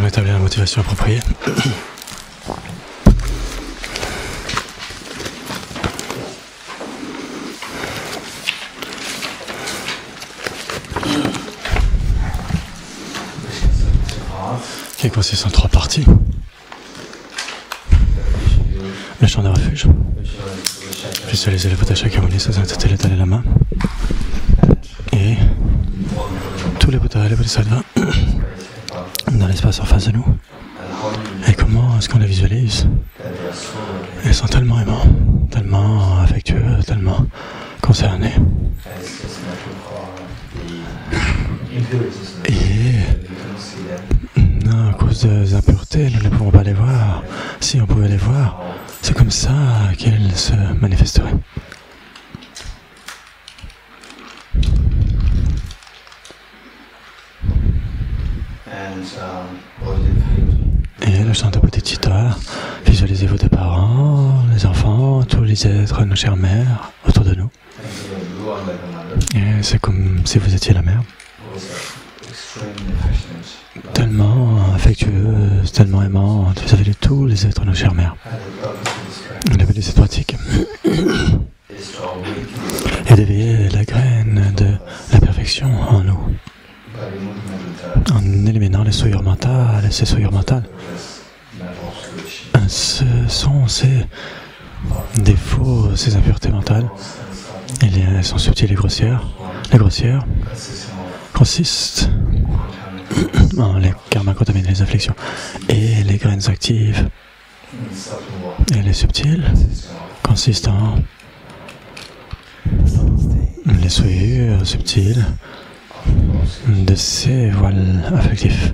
allons établir la motivation appropriée. Qui consiste en 3 parties. Le champ de refuge. Visualiser le Buddha Shakyamuni sans intenter l'état de la main. Et tous les Bouddhas et les Bodhisattvas dans l'espace en face de nous. Et comment est-ce qu'on les visualise? Ils sont tellement aimants, tellement affectueux, tellement concernés. Et non, à cause des impuretés, nous ne pouvons pas les voir. Si on pouvait les voir, c'est comme ça qu'ils se manifesteraient. Et le chant de Bodhicitta, visualisez vos deux parents, les enfants, tous les êtres, nos chères mères, autour de nous. Et c'est comme si vous étiez la mère. Tellement affectueuse, tellement aimante, vous avez tous les êtres, nos chères mères. On appelle cette pratique. Et d'éveiller la graine de la perfection en nous. En éliminant les souillures mentales et ces souillures mentales. Ce sont ces défauts, ces impuretés mentales. Elles sont subtiles et grossières. Les grossières consistent en les karmas contaminés, les afflictions. Et les graines actives et les subtiles consistent en les souillures subtiles de ces voiles affectifs.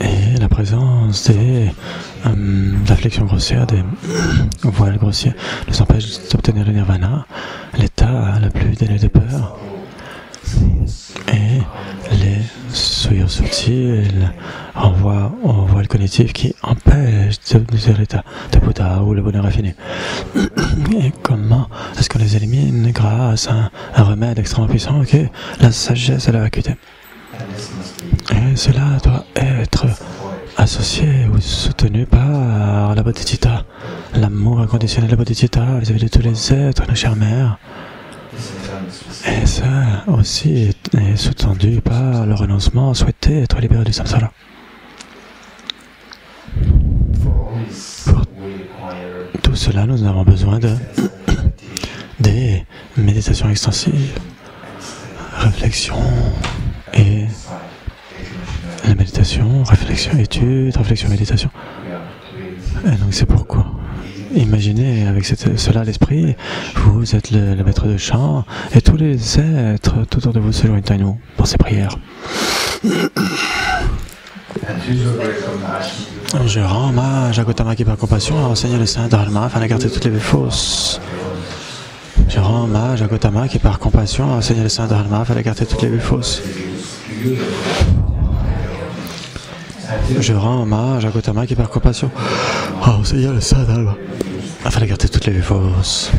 Et la présence des afflictions grossières, des voiles grossières, nous empêche d'obtenir le nirvana, l'état le plus dénué de peur. Et les souillures subtiles renvoient au voile cognitif qui empêche d'obtenir l'état de Bouddha ou le bonheur raffiné. Et comment est-ce qu'on les élimine? Grâce à un remède extrêmement puissant qui est la sagesse et la vacuité. Et cela doit être associé ou soutenu par la Bodhicitta, l'amour inconditionnel de la Bodhicitta vis-à-vis de tous les êtres, nos chères mères. Et ça aussi est sous-tendu par le renoncement, souhaiter être libéré du samsara. Pour tout cela, nous avons besoin des méditations extensives, réflexion et la méditation, réflexion, étude, réflexion, méditation. Et donc c'est pourquoi. Imaginez avec cela à l'esprit, vous êtes le maître de chant et tous les êtres tout autour de vous se joignent à nous pour ces prières. Je rends hommage à Gautama qui par compassion a enseigné le saint Dharma afin d'écarter toutes les vues fausses. Je rends hommage à Gautama qui par compassion a enseigné le saint Dharma afin d'écarter toutes les vues fausses. Je rends hommage à Gautama qui par compassion a enseigné le saint Dharma afin d'écarter toutes les vues fausses.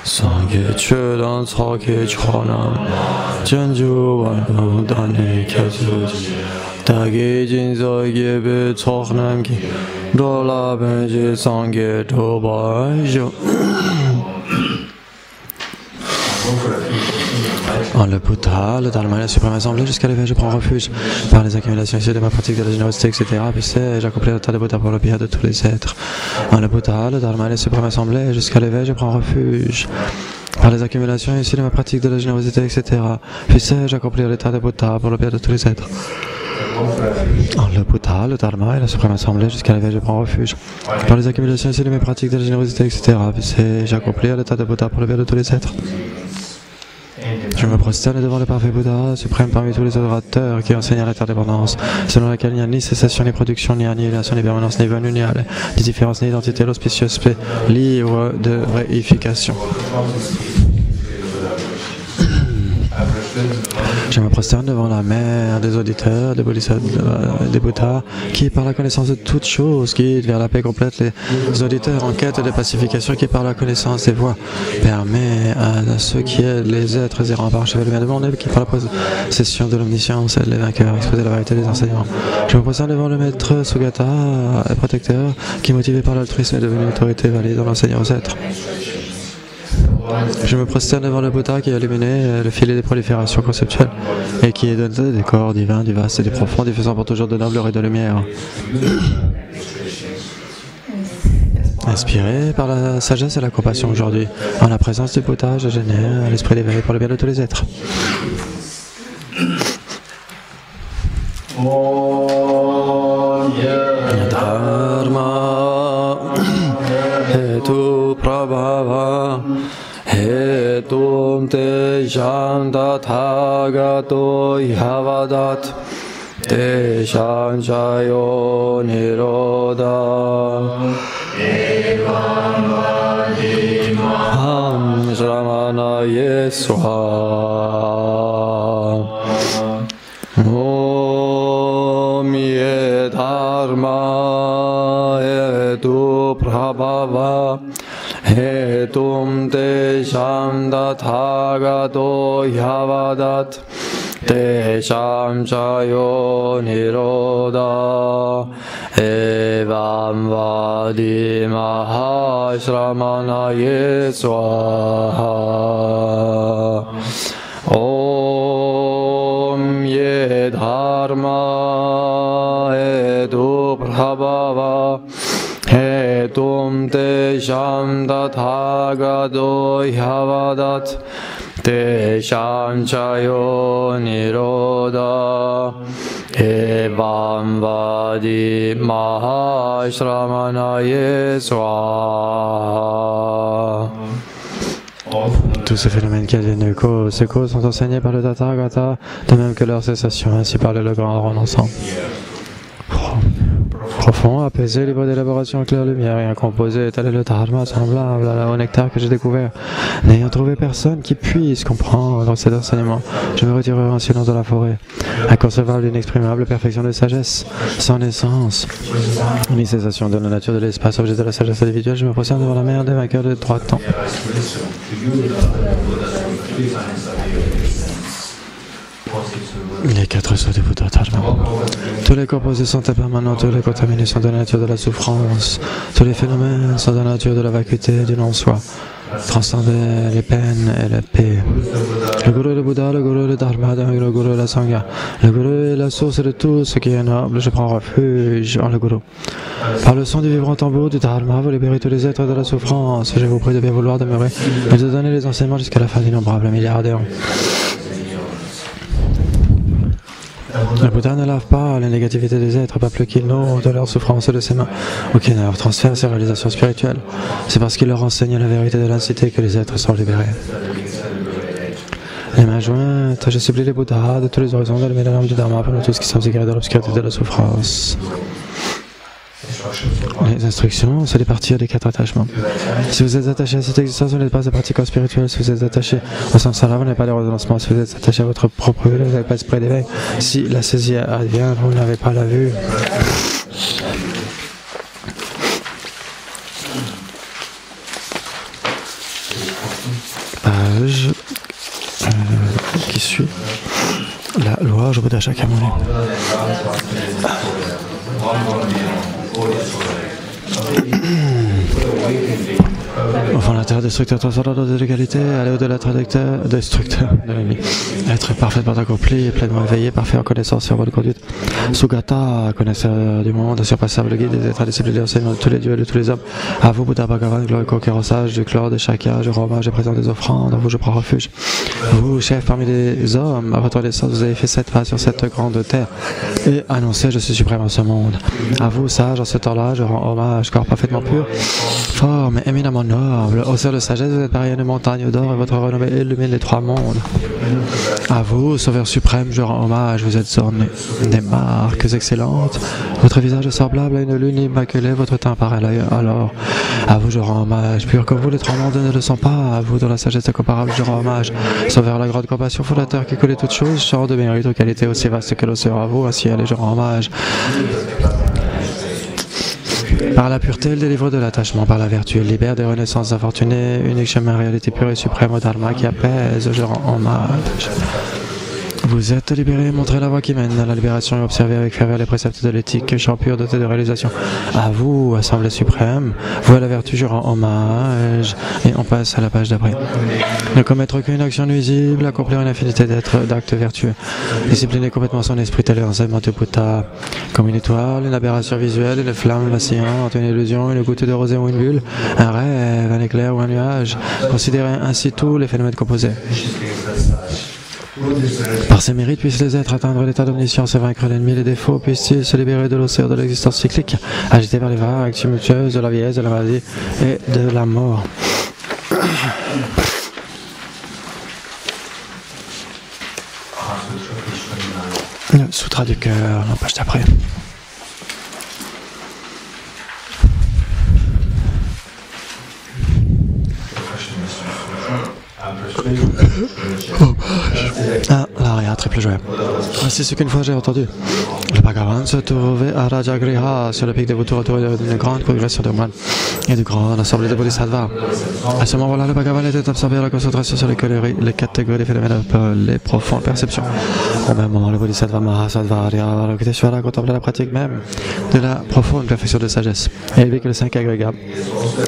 Sangye Chodan Sake Chonam Janju Wanu Dane Kazuji Dage Jinzo Yebe Tsoknam Ki Dola Benje Sangye Dobajo. En le Bouddha, le Dharma et la Suprême Assemblée, jusqu'à l'éveil, je prends refuge par les accumulations issues de ma pratique de la générosité, etc. Puis j'accomplis l'état de Bouddha pour le bien de tous les êtres. En le Bouddha, le Dharma et la Suprême Assemblée, jusqu'à l'éveil, je prends refuge par les accumulations issues de ma pratique de la générosité, etc. Puis j'accomplis l'état de Bouddha pour le bien de tous les êtres. En le Bouddha, le Dharma et la Suprême Assemblée, jusqu'à l'éveil, je prends refuge par les accumulations issues de mes pratiques de la générosité, etc. Puis j'accomplis l'état de Bouddha pour le bien de tous les êtres. Je me prosterne devant le parfait Bouddha, suprême parmi tous les adorateurs qui enseignent l'interdépendance, selon laquelle il n'y a ni cessation, ni production, ni annihilation, ni permanence, ni venue, ni différence, ni identité, l'auspicieux paix, livre de réification. Je me prosterne devant la mère des auditeurs, des Bouddhas, qui, par la connaissance de toutes choses, guide vers la paix complète les auditeurs en quête de pacification, qui, par la connaissance des voies, permet à ceux qui aident les êtres errants par chevet le bien de mon œuvre, qui, par la possession de l'omniscience, aide les vainqueurs à exposer la vérité des enseignements. Je me prosterne devant le maître Sugata, protecteur, qui, motivé par l'altruisme, est devenu une autorité valide dans l'enseignement aux êtres. Je me prosterne devant le Bouddha qui a illuminé le filet des proliférations conceptuelles et qui est donné des corps divins, du vaste et du profond, diffusant pour toujours de nobles et de lumière. Inspiré par la sagesse et la compassion aujourd'hui, en la présence du Bouddha, je génère l'esprit d'éveil pour le bien de tous les êtres. Dharma hetu prabhava hetum te shantatagato yavadat te shanchayo niroda ham shramana yeswa om ye dharma hetu prabhava hetum te shantatagato yavadat te shamchayo niroda evam vadi mahashramana yeswaha om ye dharma hetu prabhava hetum te shantatagato yavadat te shanchayo niroda evam vadi mahashramana yeswaha. Tous ces phénomènes qui adviennent de cause, ces causes sont enseignés par le Tathagata, de même que leur cessation, ainsi parle le grand rond ensemble. Profond, apaisé, libre d'élaboration, claire lumière et incomposé, tel est le dharma semblable au nectar que j'ai découvert. N'ayant trouvé personne qui puisse comprendre cet enseignement, je me retirerai en silence dans la forêt. Inconcevable, inexprimable perfection de sagesse, sans naissance, ni cessation de la nature de l'espace, objet de la sagesse individuelle, je me prosterne devant la mer des vainqueurs de droit temps. Les quatre sauts du Bouddha Dharma. Tous les composés sont impermanents, tous les contaminés sont de la nature de la souffrance, tous les phénomènes sont de la nature de la vacuité du non-soi, transcender les peines et la paix. Le Guru est le Bouddha, le Guru est le Dharma, le Guru est la Sangha. Le Guru est la source de tout ce qui est noble, je prends refuge en le Guru. Par le son du vibrant tambour du Dharma, vous libérez tous les êtres de la souffrance. Je vous prie de bien vouloir demeurer et de donner les enseignements jusqu'à la fin d'innombrables milliards d'éons. Le Bouddha ne lave pas la négativité des êtres, pas plus qu'il n'ouvre de leur souffrance de ses mains, ou qu'il ne leur transfère ses réalisations spirituelles. C'est parce qu'il leur enseigne la vérité de l'incité que les êtres sont libérés. Les mains jointes, je supplie les Bouddhas de tous les horizons de lever la lampe du Dharma pour nous tous qui sommes égarés dans l'obscurité de la souffrance. Les instructions, c'est de partir des quatre attachements. Si vous êtes attaché à cette existence, vous n'êtes pas un pratiquant spirituel. Si vous êtes attaché au samsara, vous n'avez pas de renoncement. Si vous êtes attaché à votre propre vue, vous n'avez pas d'esprit d'éveil. Si la saisie advient, vous n'avez pas la vue. Page qui suit la loi Buddha Shakyamuni. Au fondateur, destructeur, transcendant de l'égalité, aller au-delà, traducteur, destructeur de l'ennemi. Être parfaitement accompli et pleinement éveillé, parfait en connaissance et en bonne conduite. Sugata, connaisseur du monde, surpassable guide des êtres disciplinés, enseignant de tous les dieux et de tous les hommes. À vous, Bouddha Bhagavan, glorieux conquérant sage du chlore, des Shakya, je rends hommage et présente des offrandes, en vous je prends refuge. Vous, chef parmi les hommes, à votre naissance, vous avez fait 7 pas sur cette grande terre et annoncé, je suis suprême en ce monde. À vous, sage, en ce temps-là, je rends hommage, corps parfaitement pur, fort mais éminemment gens nobles, au cerf de sagesse, vous êtes pareil à une montagne d'or et votre renommée illumine les trois mondes. À vous, Sauveur suprême, je rends hommage, vous êtes orné des marques excellentes. Votre visage est semblable à une lune immaculée, votre teint pareil alors. À vous, je rends hommage, pur comme vous, les trois mondes ne le sont pas. À vous, dans la sagesse incomparable, je rends hommage. Sauveur, la grande compassion, fondateur qui connaît toutes choses, chant de mérite aux qualités aussi vastes que l'océan. À vous, ainsi, allez, je rends hommage. Par la pureté, elle délivre de l'attachement. Par la vertu, elle libère des renaissances infortunées. Unique chemin, réalité pure et suprême au Dharma qui apaise, je rends hommage. Vous êtes libérés, montrez la voie qui mène à la libération et observez avec ferveur les préceptes de l'éthique, champ pur doté de réalisation. À vous, Assemblée suprême, vous à la vertu, je rends hommage. Et on passe à la page d'après. Ne commettre aucune action nuisible, accomplir une infinité d'actes vertueux. Discipliner complètement son esprit, tel l'enseignement de Bouddha. Comme une étoile, une aberration visuelle, une flamme vacillante, une illusion, une goutte de rosée ou une bulle, un rêve, un éclair ou un nuage. Considérez ainsi tous les phénomènes composés. Par ses mérites, puissent les êtres atteindre l'état d'omniscience et vaincre l'ennemi, les défauts, puissent-ils se libérer de l'océan de l'existence cyclique, agité par les vagues tumultueuses de la vieillesse, de la maladie et de la mort. Le Sutra du cœur, la page d'après. Ah, l'aria, triple joie. Voici ce qu'une fois j'ai entendu. Le Bhagavan se trouvait à Rajagriha, sur le pic des vautours, autour d'une grande progression de moines et de grandes assemblées de bodhisattvas. À ce moment-là, le Bhagavan était absorbé à la concentration sur les catégories des phénomènes appelés profondes perceptions. Au même moment, le bodhisattva Mahasattva Arya Avalokiteshvara contemplait la pratique même de la profonde perfection de sagesse. Et il vit que les 5 agrégats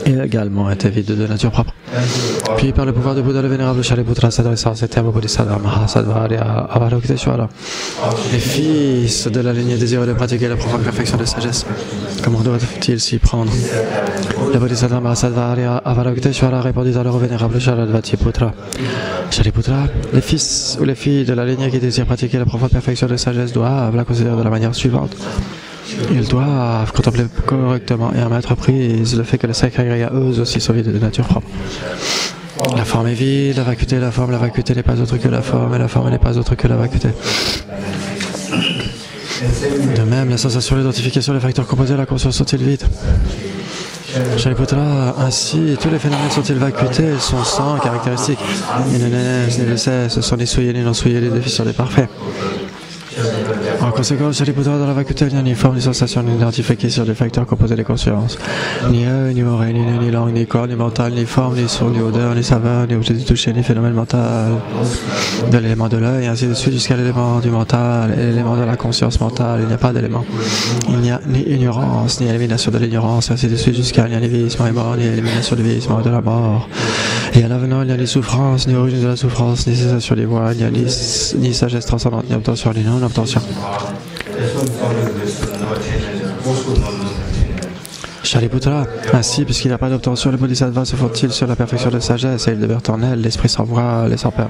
également étaient vides de nature propre. Puis, par le pouvoir de Bouddha, le vénérable Shariputra s'adressant à ces termes au bodhisattva Mahasattva Arya Avalokiteshvara. Les fils de la lignée désireux de pratiquer la profonde perfection de sagesse. Comment doivent-ils s'y prendre? Le bodhisattva Mahasattva Arya Avalokiteshvara répondit alors au vénérable Shariputra. Shariputra, les fils ou les filles de la lignée qui désirent pratiquer la profonde perfection de sagesse doivent la considérer de la manière suivante. Ils doivent contempler correctement et à maintes reprises le fait que les 5 agrégats, eux aussi, sont vides de nature propre. La forme est vide, la vacuité n'est pas autre que la forme, et la forme n'est pas autre que la vacuité. De même, la sensation, l'identification, les facteurs composés de la conscience sont-ils vides? Shariputra, ainsi, tous les phénomènes sont-ils vacuités, ils sont sans caractéristiques. Ils ne naissent ni ne cessent, sont ni souillés ni non souillés, les défis sont des parfaits. En conséquence, Shariputra, dans la vacuité, il n'y a ni forme, ni sensation, ni identification sur des facteurs composés des consciences. Ni œil, ni oreille, ni nez, ni langue, ni corps, ni mental, ni forme, ni son, ni odeur, ni saveur, ni objet du toucher, ni phénomène mental de l'élément de l'œil, ainsi de suite jusqu'à l'élément du mental et l'élément de la conscience mentale. Il n'y a pas d'élément. Il n'y a ni ignorance, ni élimination de l'ignorance, ainsi de suite jusqu'à ni vieillissement et mort, ni élimination du vieillissement et de la mort. Et à l'avenant, il n'y a ni souffrance, ni origine de la souffrance, ni cessation des voies, il n'y a ni sagesse transcendante, ni obtention, ni non-obtention. Shariputra, ainsi, puisqu'il n'y a pas d'obtention, les bodhisattvas se font-ils sur la perfection de sagesse et ils demeurent en elle, l'esprit sans voile et sans peur.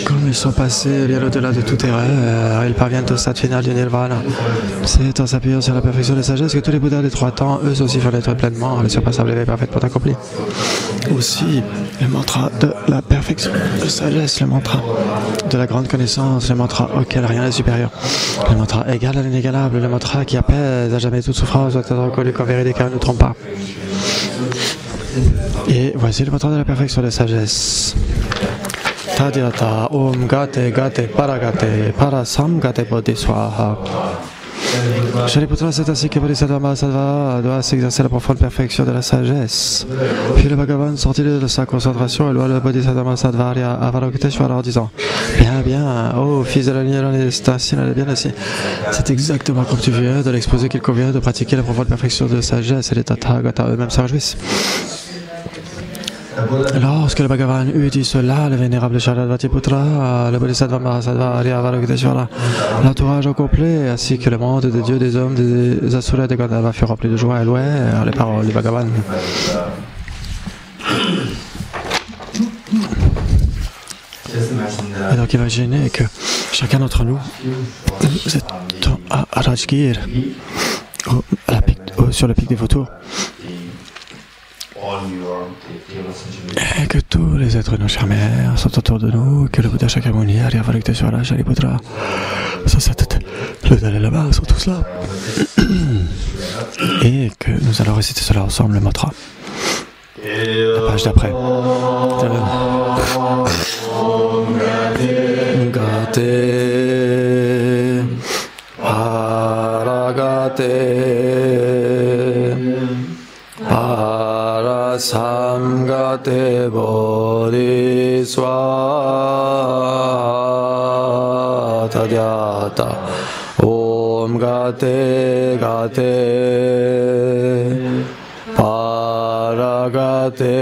Comme ils sont passés bien au-delà de toute erreur, ils parviennent au stade final du nirvana. C'est en s'appuyant sur la perfection de sagesse que tous les bouddhas des 3 temps, eux aussi, font naître pleinement le surpassable éveil parfaitement accompli. Aussi, le mantra de la perfection de sagesse, le mantra de la grande connaissance, le mantra auquel rien n'est supérieur, le mantra égal à l'inégalable, le mantra qui apaise à jamais toute souffrance doit être reconnu comme vérité car il ne trompe pas. Et voici le mantra de la perfection de sagesse. Tadyata Om Gate Gate Paragate Parasam Gate Bodhiswaha. Shariputra, c'est ainsi que Bodhisattva Mahasattva doit s'exercer la profonde perfection de la sagesse. Puis le Bhagavan sortit de sa concentration et loua le Bodhisattva Mahasattva Arya Avalokiteshvara en disant: Bien, bien, ô fils de la lignée, c'est ainsi, bien ainsi. C'est exactement comme tu viens de l'exposer qu'il convient de pratiquer la profonde perfection de sagesse et les Tathagata eux-mêmes se réjouissent. Lorsque le Bhagavan eut dit cela, le vénérable Shariputra, le Bodhisattva Mahasattva Arya Avalokiteshvara, l'entourage au complet, ainsi que le monde des dieux, des hommes, des asuras et des Gandharvas furent remplis de joie et louèrent les paroles du Bhagavan. Et donc imaginez que chacun d'entre nous, vous êtes à Rajgir, sur le pic des vautours. Et que tous les êtres de nos chères mères sont autour de nous, que le Bouddha Shakyamuni, Arya Valuktesvara, Shariputra, Sasatat, le Dalai Lama sont tous là. Et que nous allons réciter cela ensemble, le mantra. La page d'après. Gate, Aragate, Arasamgate Bodhisvata Dhyata Om Gate Gate Paragate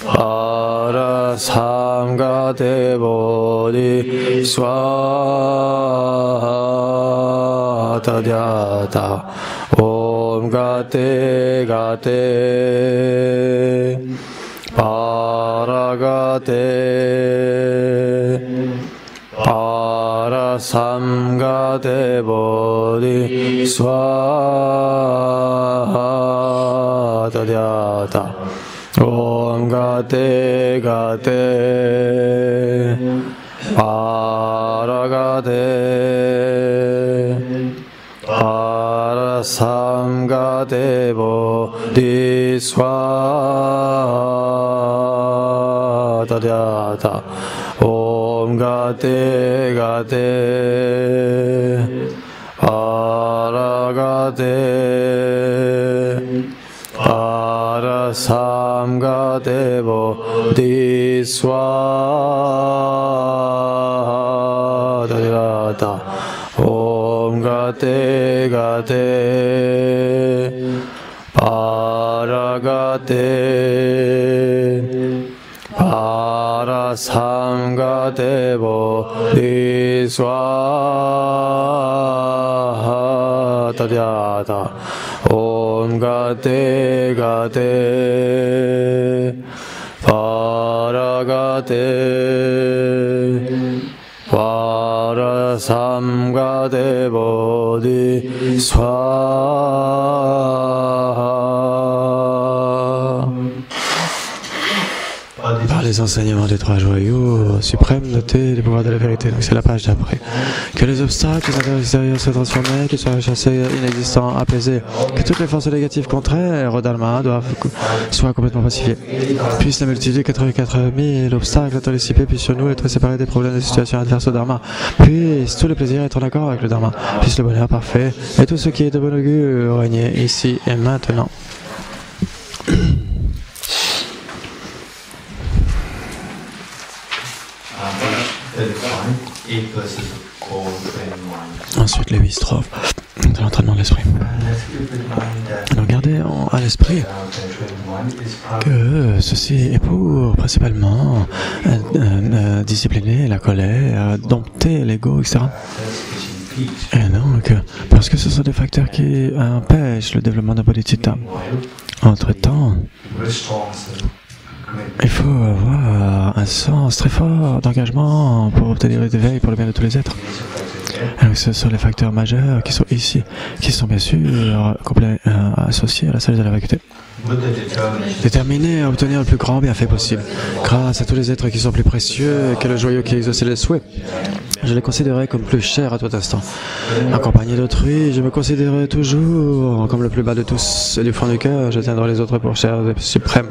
Arasamgate Bodhisvata Dhyata Om Gate Gate Paragate Parasamgate Bodhisvata Dhyata Om Gate Gate Paragate Parasamgate Bodhisvata Dhyata Om Gate Gate Paragate Parasamgate Bodhisvata Dhyata Om Gate Gate Paragate Parasamgate Bodhisvata Dhyata Om Gate Gate Paragate Parasamgate Bodhisvata. Par les enseignements des trois joyaux suprêmes notés les pouvoirs de la vérité. Donc c'est la page d'après. Que les obstacles extérieurs soient transformés, qu'ils soient chassés, inexistants, apaisés. Que toutes les forces négatives contraires au Dharma soient complètement pacifiées. Puisse la multitude de 84 000 obstacles être dissipés, puisse sur nous être séparés des problèmes des situations adverses au Dharma. Puisse tous les plaisirs être en accord avec le Dharma. Puisse le bonheur parfait et tout ce qui est de bon augure régner ici et maintenant. Ensuite, les 8 strophes de l'entraînement de l'esprit. Alors, gardez à l'esprit que ceci est pour principalement discipliner la colère, dompter l'ego, etc. Et donc, parce que ce sont des facteurs qui empêchent le développement de bodhicitta. Entre-temps, il faut avoir un sens très fort d'engagement pour obtenir l'éveil pour le bien de tous les êtres. Alors, ce sont les facteurs majeurs qui sont ici, qui sont bien sûr associés à la sagesse de la vacuité. Déterminé à obtenir le plus grand bienfait possible, grâce à tous les êtres qui sont plus précieux que le joyau qui exauce les souhaits. Je les considérais comme plus chers à tout instant. Accompagné d'autrui, je me considérais toujours comme le plus bas de tous, et du fond du cœur, je tiendrai les autres pour chers et suprêmes.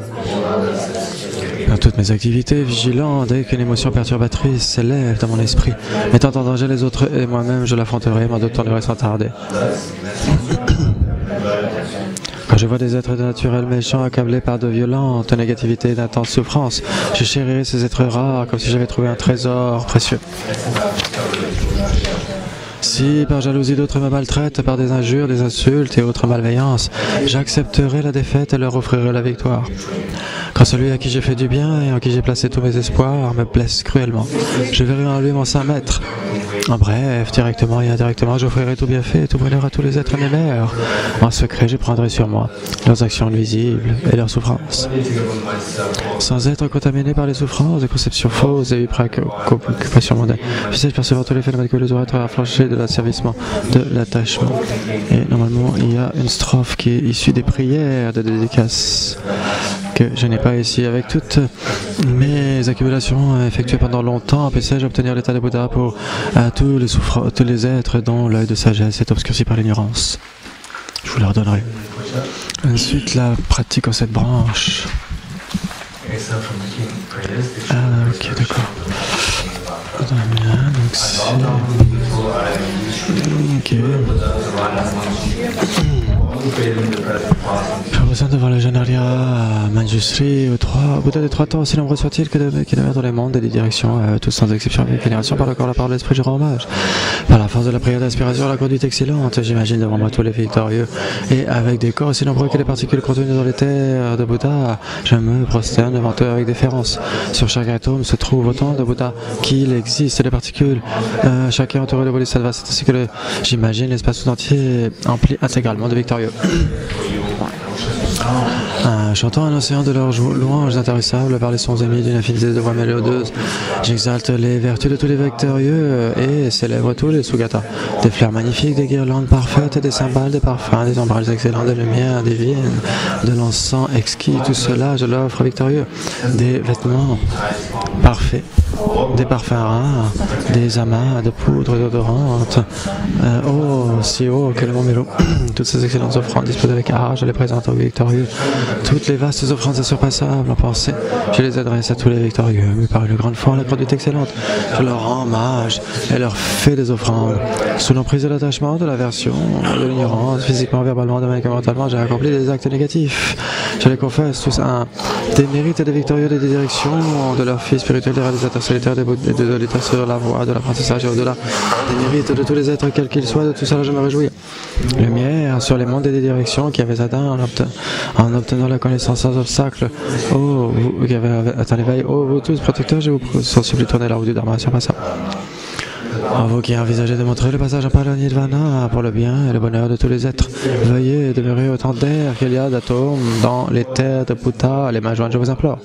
Dans toutes mes activités, vigilant, dès qu'une émotion perturbatrice s'élève dans mon esprit, mettant en danger les autres et moi-même, je l'affronterai, m'en détournerai sans tarder. Quand je vois des êtres naturels méchants accablés par de violentes négativités et d'intenses souffrances, je chérirai ces êtres rares comme si j'avais trouvé un trésor précieux. Si par jalousie d'autres me maltraitent par des injures, des insultes et autres malveillances, j'accepterai la défaite et leur offrirai la victoire. Quand celui à qui j'ai fait du bien et en qui j'ai placé tous mes espoirs me blesse cruellement, je verrai en lui mon saint maître. En bref, directement et indirectement, j'offrirai tout bienfait et tout bonheur à tous les êtres anémères. En secret, je prendrai sur moi leurs actions nuisibles et leurs souffrances. Sans être contaminé par les souffrances, des conceptions fausses et préoccupations mondaines, j'essaie de percevoir tous les phénomènes que les être affranchis de l'asservissement, de l'attachement. Et normalement, il y a une strophe qui est issue des prières de dédicace que je n'ai pas ici. Avec toutes mes accumulations effectuées pendant longtemps, puis-je obtenir l'état de Bouddha pour tous les êtres dont l'œil de sagesse est obscurci par l'ignorance. Je vous le redonnerai. Ensuite, la pratique en cette branche. Ah, ok, d'accord. Bien, donc c'est... Ok. Je représente devant le jeune Arya Manjushri au Bouddha des trois temps, aussi nombreux soit-il que qui demeurent dans les mondes et des directions, tous sans exception, avec vénération par le corps, la parole, l'esprit, je rends hommage. Par la force de la prière d'inspiration, la conduite excellente, j'imagine devant moi tous les victorieux, et avec des corps aussi nombreux que les particules contenues dans les terres de Bouddha, je me prosterne devant eux avec déférence. Sur chaque atome se trouve autant de Bouddha qu'il existe des particules, chacun entouré de Bodhisattva, c'est ainsi que j'imagine l'espace tout entier empli intégralement de victorieux. Chantant un océan de leurs louanges intarissables par les sons émis d'une infinité de voix mélodieuses, j'exalte les vertus de tous les victorieux et célèbre tous les Sugata. Des fleurs magnifiques, des guirlandes parfaites, des cymbales, des parfums, des ombrages excellents, des lumières divines, de l'encens exquis, tout cela je l'offre victorieux. Des vêtements parfaits, des parfums rares, des amas de poudre odorantes, si haut que le mont Mélo. Toutes ces excellentes offrandes disposées avec art, je les présente aux victorieux. Toutes les vastes offrandes insurpassables en pensée, je les adresse à tous les victorieux, mais par une grande foi, la conduite excellente. Je leur rends hommage et leur fais des offrandes. Sous l'emprise de l'attachement, de l'aversion, de l'ignorance, physiquement, verbalement, de même que mentalement, j'ai accompli des actes négatifs. Je les confesse tous des mérites des victorieux, des directions, de leurs fils spirituels, des réalisateurs solitaires, des auditeurs sur la voie de l'apprentissage et au-delà, des mérites de tous les êtres, quels qu'ils soient, de tout cela je me réjouis. Lumière sur les mondes et des directions qui avaient atteint en obtenant la connaissance sans obstacle. Oh, vous qui avez atteint l'éveil, oh, vous tous protecteurs, je vous supplie tourner la route du Dharma sur passage. Oh, vous qui envisagez de montrer le passage en parallèle Nirvana pour le bien et le bonheur de tous les êtres, veuillez demeurer autant d'air qu'il y a d'atomes dans les terres de Bouddha, les mains jointes, je vous implore.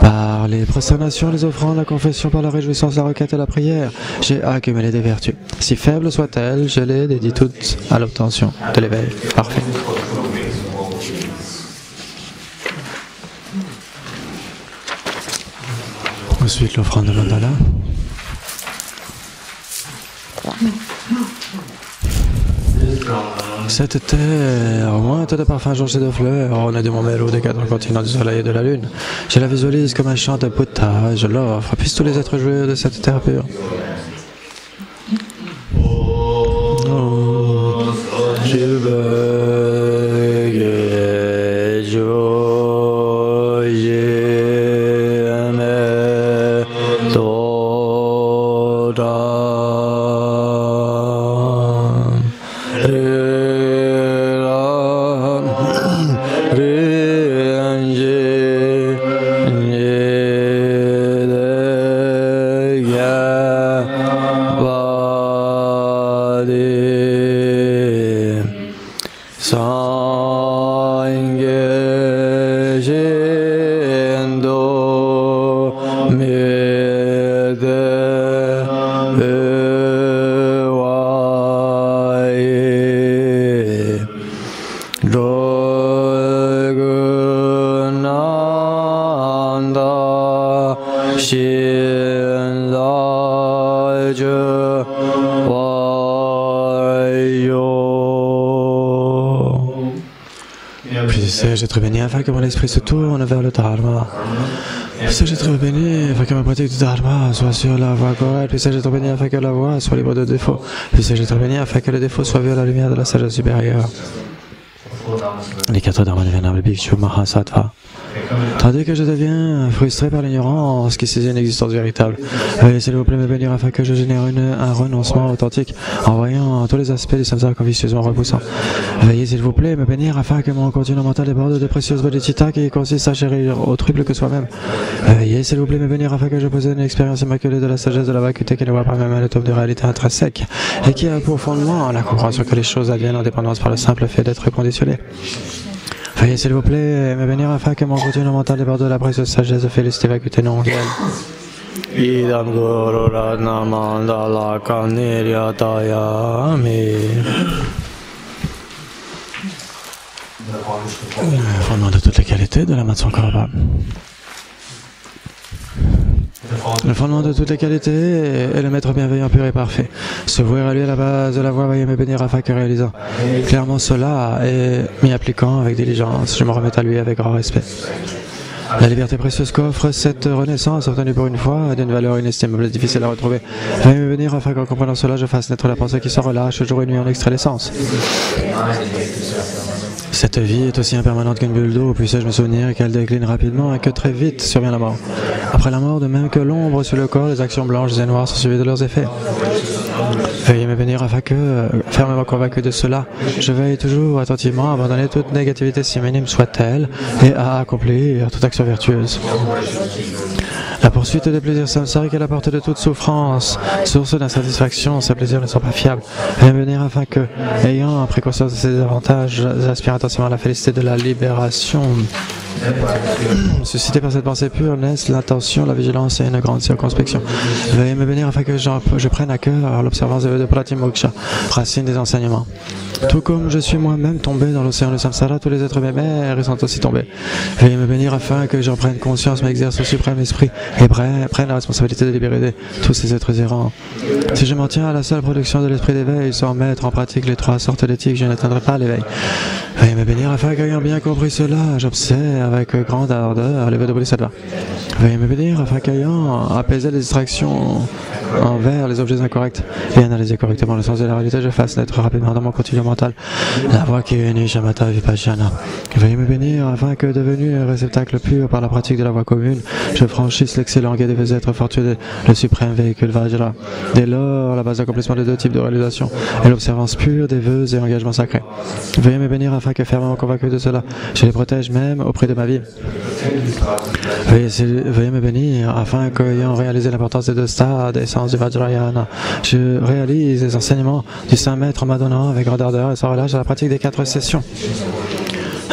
Par les prosternations, les offrandes, la confession, par la réjouissance, la requête et la prière, j'ai accumulé des vertus. Si faibles soient-elles, je les dédie toutes à l'obtention de l'éveil parfait. Ensuite, l'offrande de mandala. Cette terre, mointe de parfums jonchés de fleurs, ornée de mon mélo des quatre continents du soleil et de la lune, je la visualise comme un chant de Bouddha, je l'offre, puissent tous les êtres jouer de cette terre pure. Puissais-je être béni afin que mon esprit se tourne vers le Dharma. Puissais-je être béni afin que ma pratique du Dharma soit sur la voie correcte. Puissais-je être béni afin que la voie soit libre de défauts. Puissais-je être béni afin que le défaut soit vu à la lumière de la sagesse supérieure. Les quatre dharmas dévenables, Bhikshu, Mahasattva, tandis que je deviens frustré par l'ignorance qui saisit une existence véritable. Veuillez s'il vous plaît me bénir afin que je génère un renoncement authentique en voyant tous les aspects du samsara comme vicieusement repoussant. Veuillez s'il vous plaît me bénir afin que mon continent mental déborde de précieuses bodhicitta qui consiste à chérir au triple que soi-même. Veuillez s'il vous plaît me bénir afin que je possède une expérience immaculée de la sagesse de la vacuité qui ne voit pas même un atome de réalité intrinsèque et qui a pour fondement la compréhension que les choses adviennent en dépendance par le simple fait d'être conditionnées. Veuillez s'il vous plaît me bénir afin que mon continent mental déborde de la précieuse sagesse de félicité vacuité non réelle. Idam Guru Ratna Mandala Kaniriyatayami. Le fondement de toutes les qualités de la Matsankaraba. Le fondement de toutes les qualités est le maître bienveillant, pur et parfait. Se vouer à lui à la base de la voie, veuillez me bénir afin que réalisant clairement cela et m'y appliquant avec diligence, je me remette à lui avec grand respect. La liberté précieuse qu'offre cette renaissance, obtenue pour une fois, d'une valeur inestimable et difficile à retrouver. Veuillez me bénir afin qu'en comprenant cela, je fasse naître la pensée qui se relâche jour et nuit en extrait l'essence. Cette vie est aussi impermanente qu'une bulle d'eau, puisse-je me souvenir qu'elle décline rapidement et que très vite survient la mort. Après la mort, de même que l'ombre sur le corps, les actions blanches et noires sont suivies de leurs effets. Veuillez me bénir afin que, fermement convaincu de cela, je veille toujours attentivement à abandonner toute négativité si minime soit-elle et à accomplir toute action vertueuse. La poursuite des plaisirs samsariques est la portée de toute souffrance, source d'insatisfaction, ces plaisirs ne sont pas fiables. Veuillez me bénir afin que, ayant pris conscience de ces avantages, j'aspire intensément à la félicité de la libération. Suscité par cette pensée pure, naissent l'intention, la vigilance et une grande circonspection. Veuillez me bénir afin que je prenne à cœur l'observance de Pratimoksha, racine des enseignements. Tout comme je suis moi-même tombé dans l'océan de samsara, tous les êtres mémères y sont aussi tombés. Veuillez me bénir afin que j'en prenne conscience, m'exerce au suprême esprit et prenne la responsabilité de libérer tous ces êtres errants. Si je m'en tiens à la seule production de l'esprit d'éveil sans mettre en pratique les trois sortes d'éthique, je n'atteindrai pas l'éveil. Veuillez me bénir afin qu'ayant bien compris cela, j'observe avec grande ardeur les voies de Bodhisattva. Veuillez me bénir afin qu'ayant apaisé les distractions envers les objets incorrects et analysé correctement le sens de la réalité, je fasse naître rapidement dans mon continuum mental la voie qui unit Shamatha et Vipassana. Veuillez me bénir afin que, devenu un réceptacle pur par la pratique de la voie commune, je franchisse l'excellent guet des êtres fortunés, le suprême véhicule Vajra. Dès lors, la base d'accomplissement des deux types de réalisation est l'observance pure des vœux et engagements sacrés. Veuillez me bénir afin que, fermement convaincu de cela, je les protège même auprès de ma vie. Veuillez me bénir afin qu'ayant réalisé l'importance des deux stades essence du Vajrayana, je réalise les enseignements du Saint Maître en m'adonnant avec grande ardeur et sans relâche à la pratique des 4 sessions.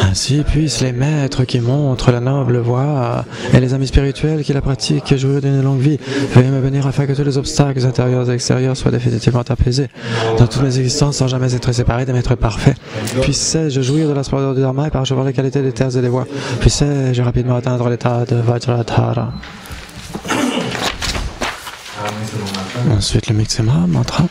Ainsi puissent les maîtres qui montrent la noble voie et les amis spirituels qui la pratiquent jouir d'une longue vie. Veuillez me bénir afin que tous les obstacles intérieurs et extérieurs soient définitivement apaisés dans toutes mes existences sans jamais être séparés des maîtres parfaits. Puisse-je jouir de la splendeur du Dharma et parchever les qualités des terres et des voies. Puisse-je rapidement atteindre l'état de Vajradhara. Ensuite le Mixema, mantra.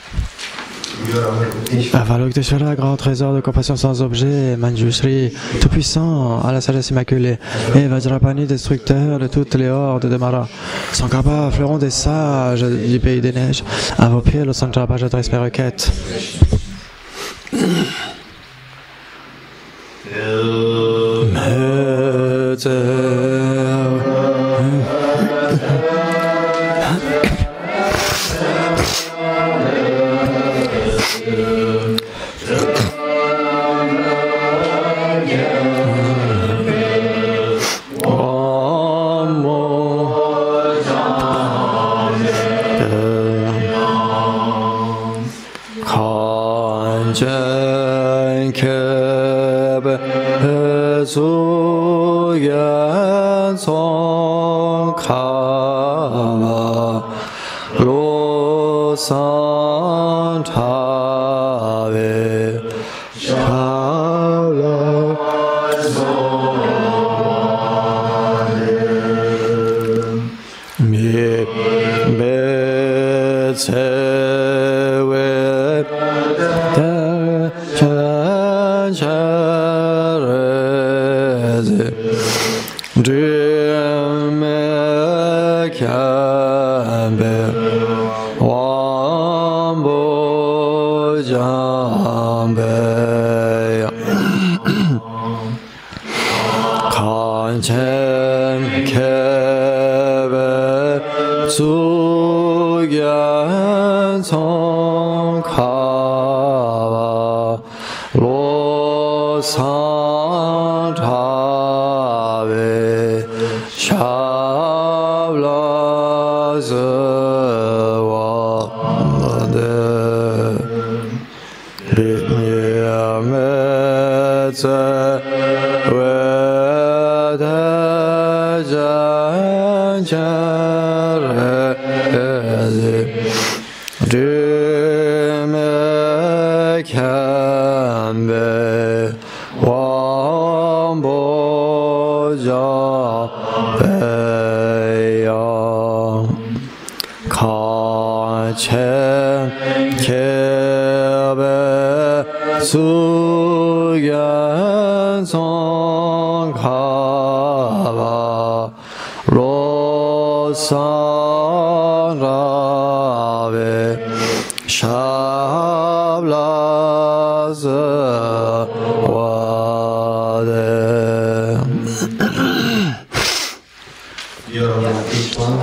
Avalokiteshvara, grand trésor de compassion sans objet, Manjushri, tout-puissant, à la sagesse immaculée, et Vajrapani, destructeur de toutes les hordes de Mara. Sankapa, fleuron des sages du pays des neiges, à vos pieds, le Sankarapa, j'adresse mes requêtes. Kanche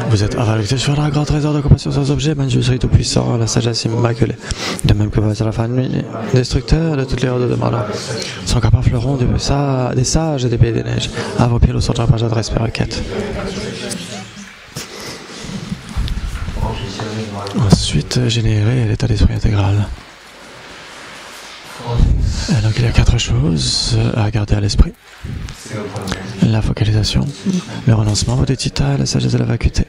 Vous êtes avalué sur un grand trésor de compassion sans objet, Dieu serait tout-puissant, la sagesse immaculée. De même que vous êtes la famille destructeur de toutes les hordes de malheur. Son capable fleuron des sages et des pays des neiges. À vos pieds, le centre page d'adresse requête. Ensuite, générer l'état d'esprit intégral. Et donc, il y a 4 choses à garder à l'esprit. La focalisation, le renoncement au détita et la sagesse de la vacuité.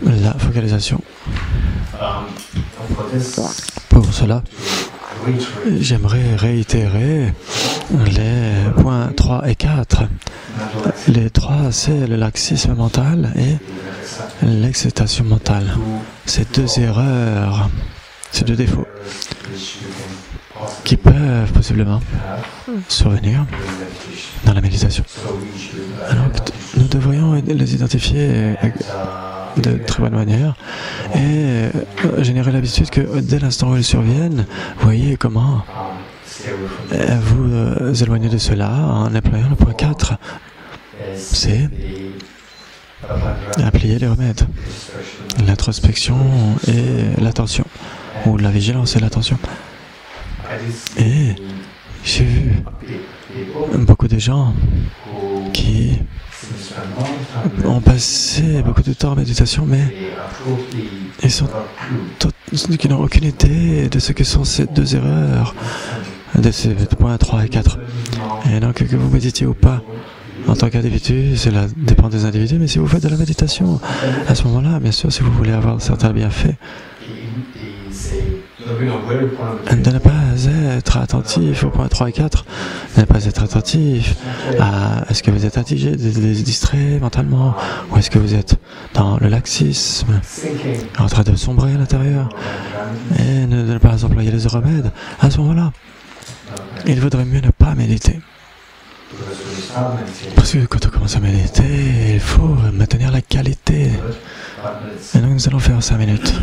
La focalisation. Pour cela, j'aimerais réitérer les points 3 et 4. Les 3, c'est le laxisme mental et l'excitation mentale. Ces 2 erreurs, ces 2 défauts qui peuvent possiblement survenir dans la méditation. Alors, nous devrions les identifier de très bonne manière et générer l'habitude que dès l'instant où ils surviennent, voyez comment vous éloignez de cela en employant le point 4. C'est appliquer les remèdes, l'introspection et l'attention, ou la vigilance et l'attention. Et j'ai vu beaucoup de gens qui ont passé beaucoup de temps en méditation, mais qui n'ont aucune idée de ce que sont ces 2 erreurs, de ces points 3 et 4. Et donc, que vous méditiez ou pas, en tant qu'individu, cela dépend des individus, mais si vous faites de la méditation, à ce moment-là, bien sûr, si vous voulez avoir certains bienfaits, de ne pas être attentif au point 3 et 4, de ne pas être attentif à est-ce que vous êtes attigé, distrait mentalement, ou est-ce que vous êtes dans le laxisme, en train de sombrer à l'intérieur, et de ne pas employer les remèdes. À ce moment-là, il vaudrait mieux ne pas méditer. Parce que quand on commence à méditer, il faut maintenir la qualité. Et donc nous allons faire 5 minutes.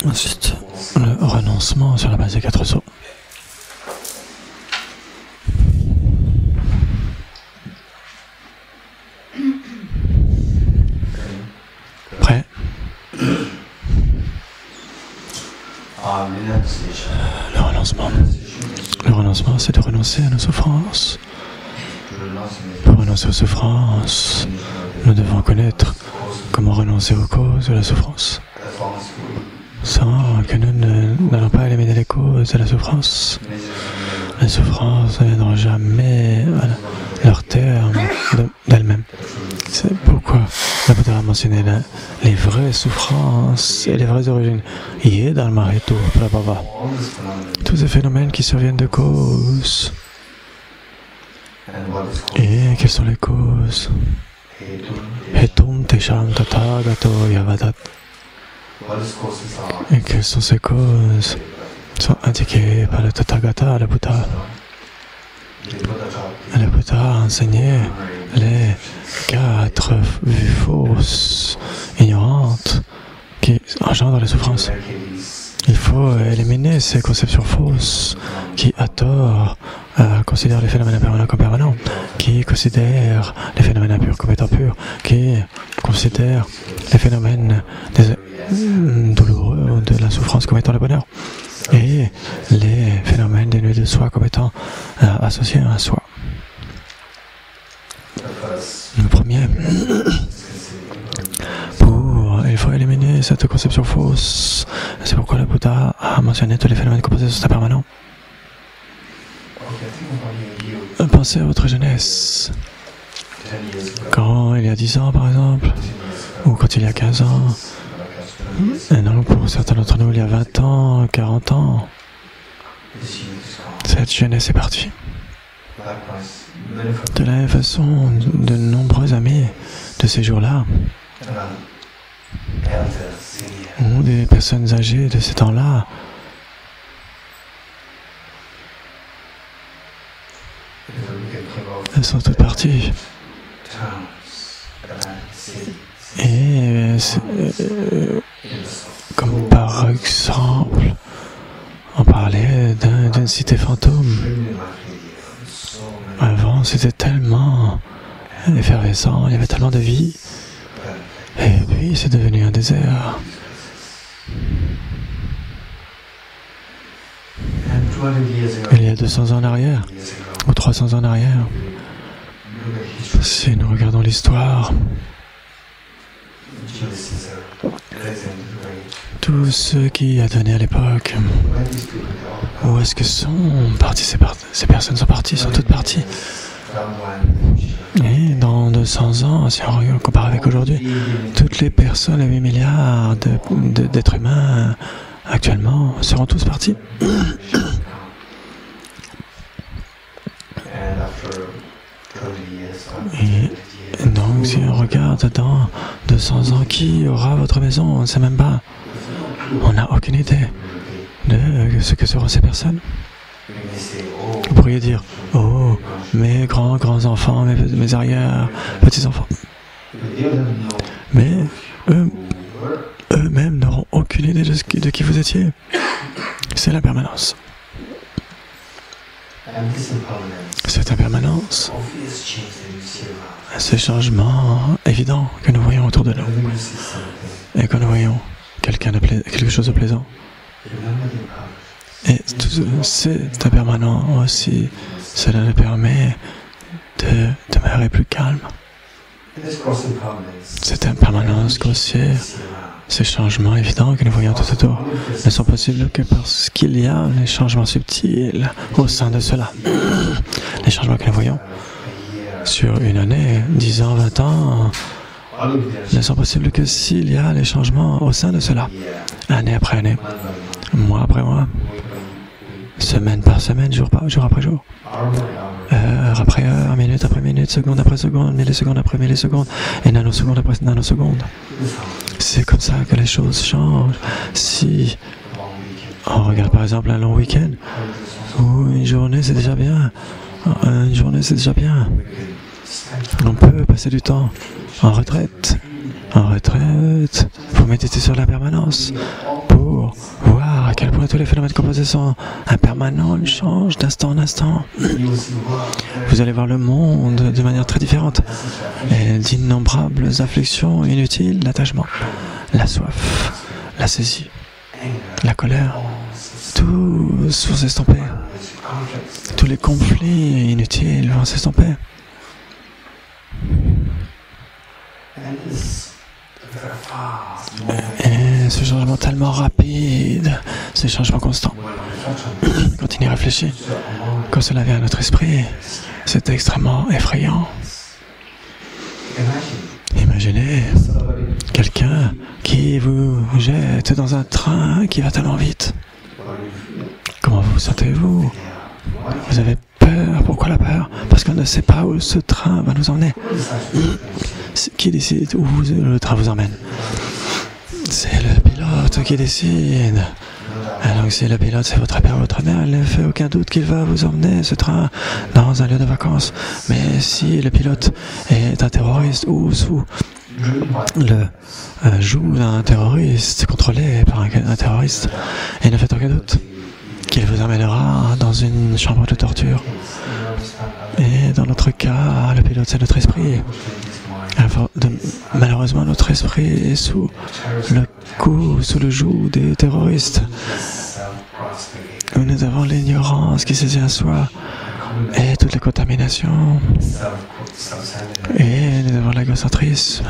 Ensuite, le renoncement sur la base des 4 sceaux. Prêt? Le renoncement. Le renoncement, c'est de renoncer à nos souffrances. Pour renoncer aux souffrances, nous devons connaître comment renoncer aux causes de la souffrance. Sans que nous n'allons pas éliminer les causes de la souffrance. Les souffrances ne viendront jamais à leur terme d'elles-mêmes. C'est pourquoi la Bouddha a mentionné les vraies souffrances et les vraies origines. Tous ces phénomènes qui surviennent de causes. Et quelles sont les causes? Hetum tesham tatagato yavadat. Et quelles sont ces causes? Sont indiquées par le Tathagata, le Bouddha. Le Bouddha a enseigné les 4 vues fausses, ignorantes, qui engendrent les souffrances. Il faut éliminer ces conceptions fausses qui, à tort, considèrent les phénomènes impermanents comme permanents, qui considèrent les phénomènes impurs comme étant purs, qui considèrent les phénomènes douloureux de la souffrance comme étant le bonheur, et les phénomènes dénués de soi comme étant associés à soi. Le premier, il faut éliminer cette conception fausse. C'est pourquoi le Bouddha a mentionné tous les phénomènes composés sont impermanents. Pensez à votre jeunesse. Quand il y a 10 ans, par exemple, ou quand il y a 15 ans, et non, pour certains d'entre nous, il y a 20 ans, 40 ans, cette jeunesse est partie. De la même façon, de nombreux amis de ces jours-là, ou des personnes âgées de ces temps-là, elles sont toutes parties. Et comme par exemple, on parlait d'une cité fantôme. Avant, c'était tellement effervescent, il y avait tellement de vie. Et puis, c'est devenu un désert. Il y a 200 ans en arrière, ou 300 ans en arrière, si nous regardons l'histoire, tous ceux qui advenaient à l'époque, où est-ce que sont partis ces personnes sont parties, sont toutes parties. Et dans 200 ans, si on compare avec aujourd'hui, toutes les personnes, les 8 milliards d'êtres humains actuellement seront tous partis. Et donc, si on regarde dans 200 ans, qui aura votre maison? On ne sait même pas. On n'a aucune idée de ce que seront ces personnes. Vous pourriez dire, oh, mes grands-enfants, mes arrière-petits-enfants. Mais eux-mêmes n'auront aucune idée de qui vous étiez. C'est l'impermanence. Cette impermanence, ces changements évidents que nous voyons autour de nous, et que nous voyons quelque chose de plaisant. Et c'est impermanent aussi. Cela nous permet de demeurer plus calme. Cette impermanence grossière, ces changements évidents que nous voyons tout autour, ne sont possibles que parce qu'il y a les changements subtils au sein de cela. Les changements que nous voyons sur une année, 10 ans, 20 ans, ne sont possibles que s'il y a les changements au sein de cela, année après année, mois après mois, semaine par semaine, jour après jour, heure après heure, minute après minute, seconde après seconde, milliseconde après milliseconde, et nanoseconde après nanoseconde. C'est comme ça que les choses changent. Si On regarde par exemple un long week-end, ou une journée c'est déjà bien. Une journée c'est déjà bien. On peut passer du temps en retraite. En retraite, pour méditer sur l'impermanence, pour voir à quel point tous les phénomènes composés sont impermanents, ils changent d'instant en instant. Vous allez voir le monde de manière très différente. Et d'innombrables afflictions inutiles, l'attachement, la soif, la saisie, la colère, tout vont s'estomper. Tous les conflits inutiles vont s'estomper. Et ce changement tellement rapide, ce changement constant, quand il y réfléchit, quand cela vient à notre esprit, c'est extrêmement effrayant. Imaginez quelqu'un qui vous jette dans un train qui va tellement vite. Comment vous sentez-vous? Vous avez peur. Pourquoi la peur? Parce qu'on ne sait pas où ce train va nous emmener. Qui décide où le train vous emmène? C'est le pilote qui décide. Alors si le pilote c'est votre père, votre mère, il ne fait aucun doute qu'il va vous emmener ce train dans un lieu de vacances. Mais si le pilote est un terroriste ou sous le joug d'un terroriste, contrôlé par un terroriste, et ne fait aucun doute qu'il vous emmènera dans une chambre de torture. Et dans notre cas, le pilote c'est notre esprit. Malheureusement, notre esprit est sous le coup, sous le joug des terroristes. Nous avons l'ignorance qui saisit à soi et toutes les contaminations. Et nous avons l'égocentrisme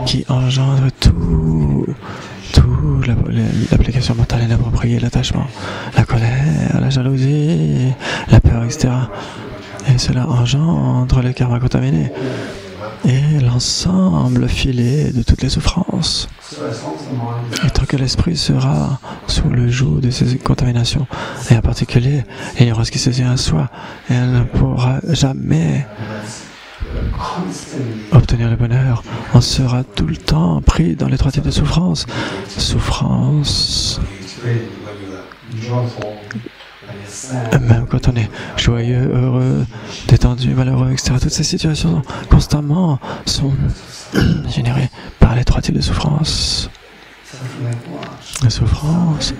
qui engendre tout l'application mentale inappropriée, l'attachement, la colère, la jalousie, la peur, etc. Et cela engendre les karmas contaminés et l'ensemble filé de toutes les souffrances. Et tant que l'esprit sera sous le joug de ces contaminations, et en particulier l'ignorance qui saisit à soi, elle ne pourra jamais obtenir le bonheur. On sera tout le temps pris dans les trois types de souffrance. Souffrance, même quand on est joyeux, heureux, détendu, malheureux, etc. Toutes ces situations constamment sont générées par les trois types de souffrance. Les souffrances,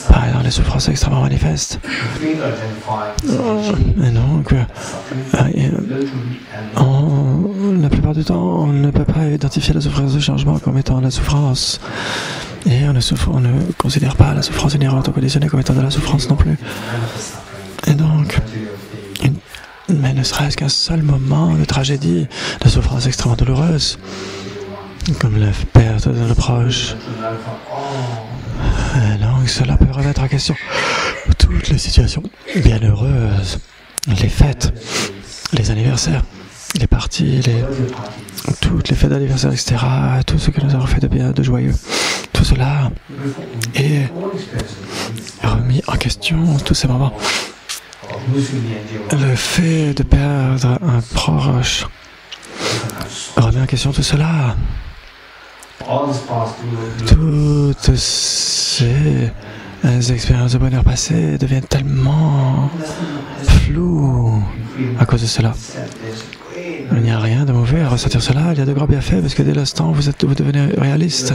par exemple, les souffrances extrêmement manifestes. Et donc, la plupart du temps, on ne peut pas identifier la souffrance de changement comme étant la souffrance. Et on ne considère pas la souffrance inhérente au conditionné comme étant de la souffrance non plus. Et donc, mais ne serait-ce qu'un seul moment de tragédie, de souffrance extrêmement douloureuse, comme la perte de nos proches. Et donc, cela peut remettre en question toutes les situations bienheureuses, les fêtes, les anniversaires, les parties, toutes les fêtes d'anniversaire, etc., tout ce que nous avons fait de bien, de joyeux. Tout cela est remis en question, tous ces moments. Le fait de perdre un proche remet en question tout cela. Toutes ces expériences de bonheur passées deviennent tellement floues à cause de cela. Il n'y a rien de mauvais à ressentir cela, il y a de grands bienfaits parce que dès l'instant où vous devenez réaliste,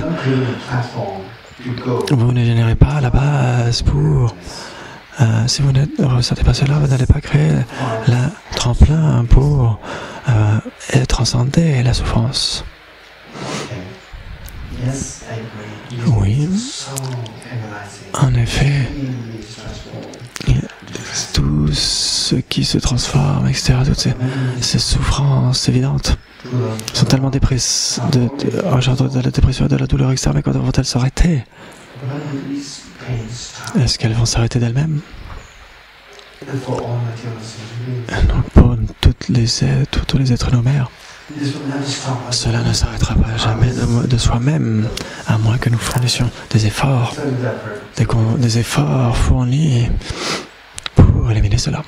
vous ne générez pas la base pour... si vous ne ressentez pas cela, vous n'allez pas créer le tremplin pour transcender la souffrance. Oui, en effet, tout ce qui se transforme, etc., toutes ces souffrances évidentes sont tellement engendrent de la dépression et de la douleur, etc., mais quand vont-elles s'arrêter? Est-ce qu'elles vont s'arrêter d'elles-mêmes? Donc pour tous les êtres nommères, cela ne s'arrêtera pas jamais de soi-même, à moins que nous fournissions des efforts fournis pour éliminer cela.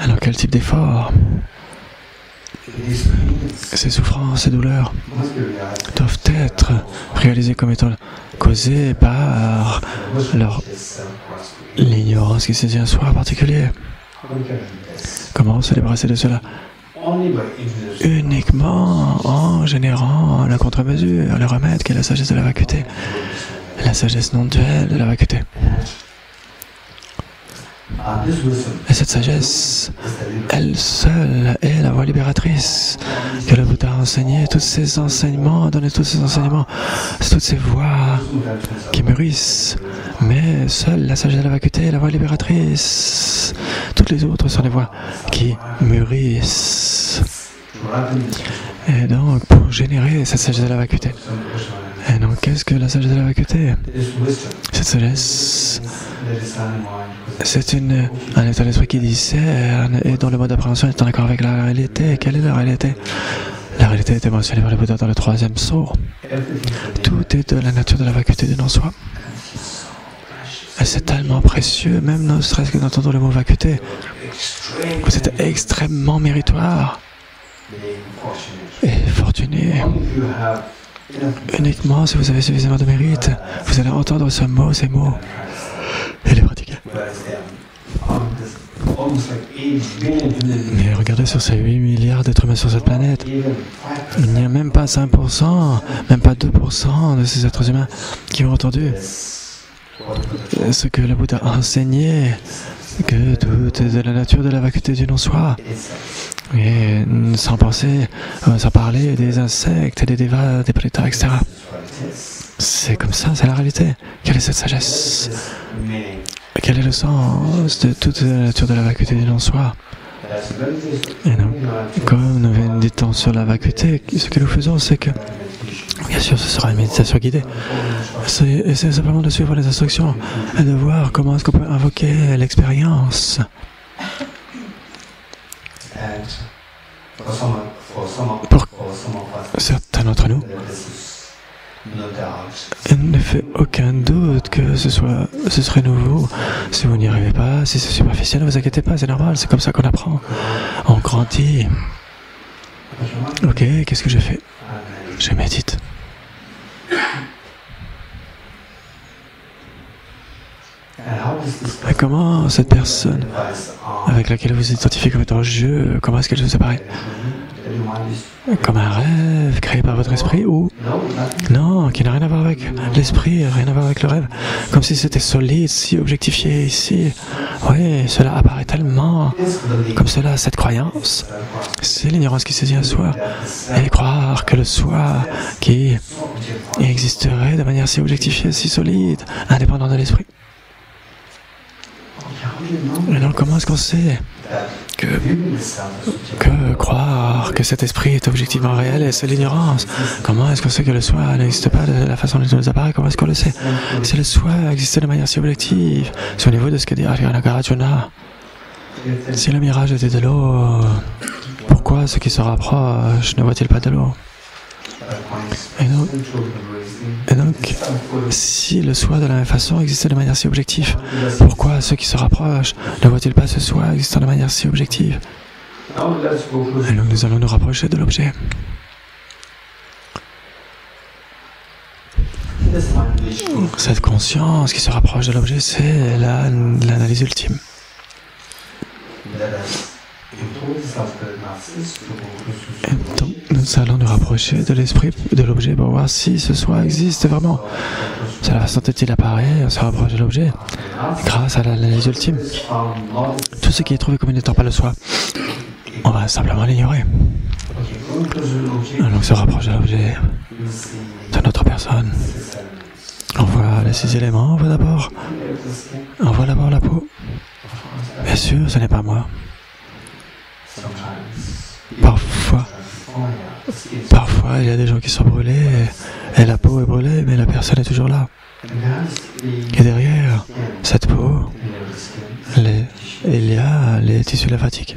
Alors quel type d'effort? Ces souffrances, ces douleurs doivent être réalisées comme étant causées par l'ignorance qui saisit un soi en particulier. Comment se débarrasser de cela? Uniquement en générant la contre-mesure, le remède qui est la sagesse de la vacuité, la sagesse non duelle de la vacuité. Et cette sagesse, elle seule est la voie libératrice que le Bouddha a enseigné, tous ses enseignements, a donné tous ses enseignements, toutes ces voies qui mûrissent. Mais seule la sagesse de la vacuité est la voie libératrice. Toutes les autres sont des voies qui mûrissent. Et donc, pour générer cette sagesse de la vacuité. Et donc, qu'est-ce que la sagesse de la vacuité? Cette sagesse, c'est un état d'esprit qui discerne et dont le mode d'appréhension est en accord avec la réalité. Quelle est la réalité? La réalité était mentionnée par le Bouddha dans le 3e sceau. Tout est de la nature de la vacuité du non-soi. Et c'est tellement précieux, même ne serait-ce que d'entendre le mot vacuité. Vous êtes extrêmement méritoire et fortuné. Uniquement si vous avez suffisamment de mérite, vous allez entendre ce mot, ces mots, et les pratiquer. Mais regardez sur ces 8 milliards d'êtres humains sur cette planète, il n'y a même pas 5%, même pas 2% de ces êtres humains qui ont entendu ce que le Bouddha a enseigné, que tout est de la nature de la vacuité du non-soi. Et sans penser, sans parler des insectes, des dévas, des prétas, etc. C'est comme ça, c'est la réalité. Quelle est cette sagesse? Quel est le sens de toute la nature de la vacuité du non-soi? Et donc, comme nous méditons sur la vacuité, ce que nous faisons, c'est que, bien sûr, ce sera une méditation guidée. C'est simplement de suivre les instructions et de voir comment est-ce qu'on peut invoquer l'expérience. Pour certains d'entre nous, il ne fait aucun doute que ce serait nouveau. Si vous n'y arrivez pas, si c'est superficiel, ne vous inquiétez pas, c'est normal, c'est comme ça qu'on apprend. On grandit. Ok, qu'est-ce que je fais? Je médite. Et comment cette personne avec laquelle vous identifiez comme étant je, comment est-ce qu'elle vous apparaît? Comme un rêve créé par votre esprit ou non, qui n'a rien à voir avec l'esprit, rien à voir avec le rêve, comme si c'était solide, si objectifié ici. Oui, cela apparaît tellement comme cela, cette croyance. C'est l'ignorance qui saisit un soi et croire que le soi qui existerait de manière si objectifiée, si solide, indépendant de l'esprit. Et donc, comment est-ce qu'on sait que croire que cet esprit est objectivement réel et c'est l'ignorance? Comment est-ce qu'on sait que le soi n'existe pas de la façon dont il nous apparaît? Comment est-ce qu'on le sait? Si le soi existait de manière si objective, c'est au niveau de ce que dit Ajahn Nagarjuna. Si le mirage était de l'eau, pourquoi ceux qui se rapprochent ne voient-ils pas de l'eau? Et donc, si le soi de la même façon existait de manière si objective, pourquoi ceux qui se rapprochent ne voient-ils pas ce soi existant de manière si objective? Et donc nous allons nous rapprocher de l'objet. Cette conscience qui se rapproche de l'objet, c'est l'analyse ultime. Et donc, nous allons nous rapprocher de l'esprit, de l'objet, pour voir si ce soi existe vraiment. C'est la façon dont il apparaît, on se rapproche de l'objet, grâce à l'analyse ultime. Tout ce qui est trouvé comme n'étant pas le soi, on va simplement l'ignorer. Donc, on se rapproche de l'objet, de notre personne. On voit les 6 éléments, on voit d'abord la peau. Bien sûr, ce n'est pas moi. Parfois, il y a des gens qui sont brûlés et la peau est brûlée, mais la personne est toujours là. Et derrière cette peau, il y a les tissus lymphatiques.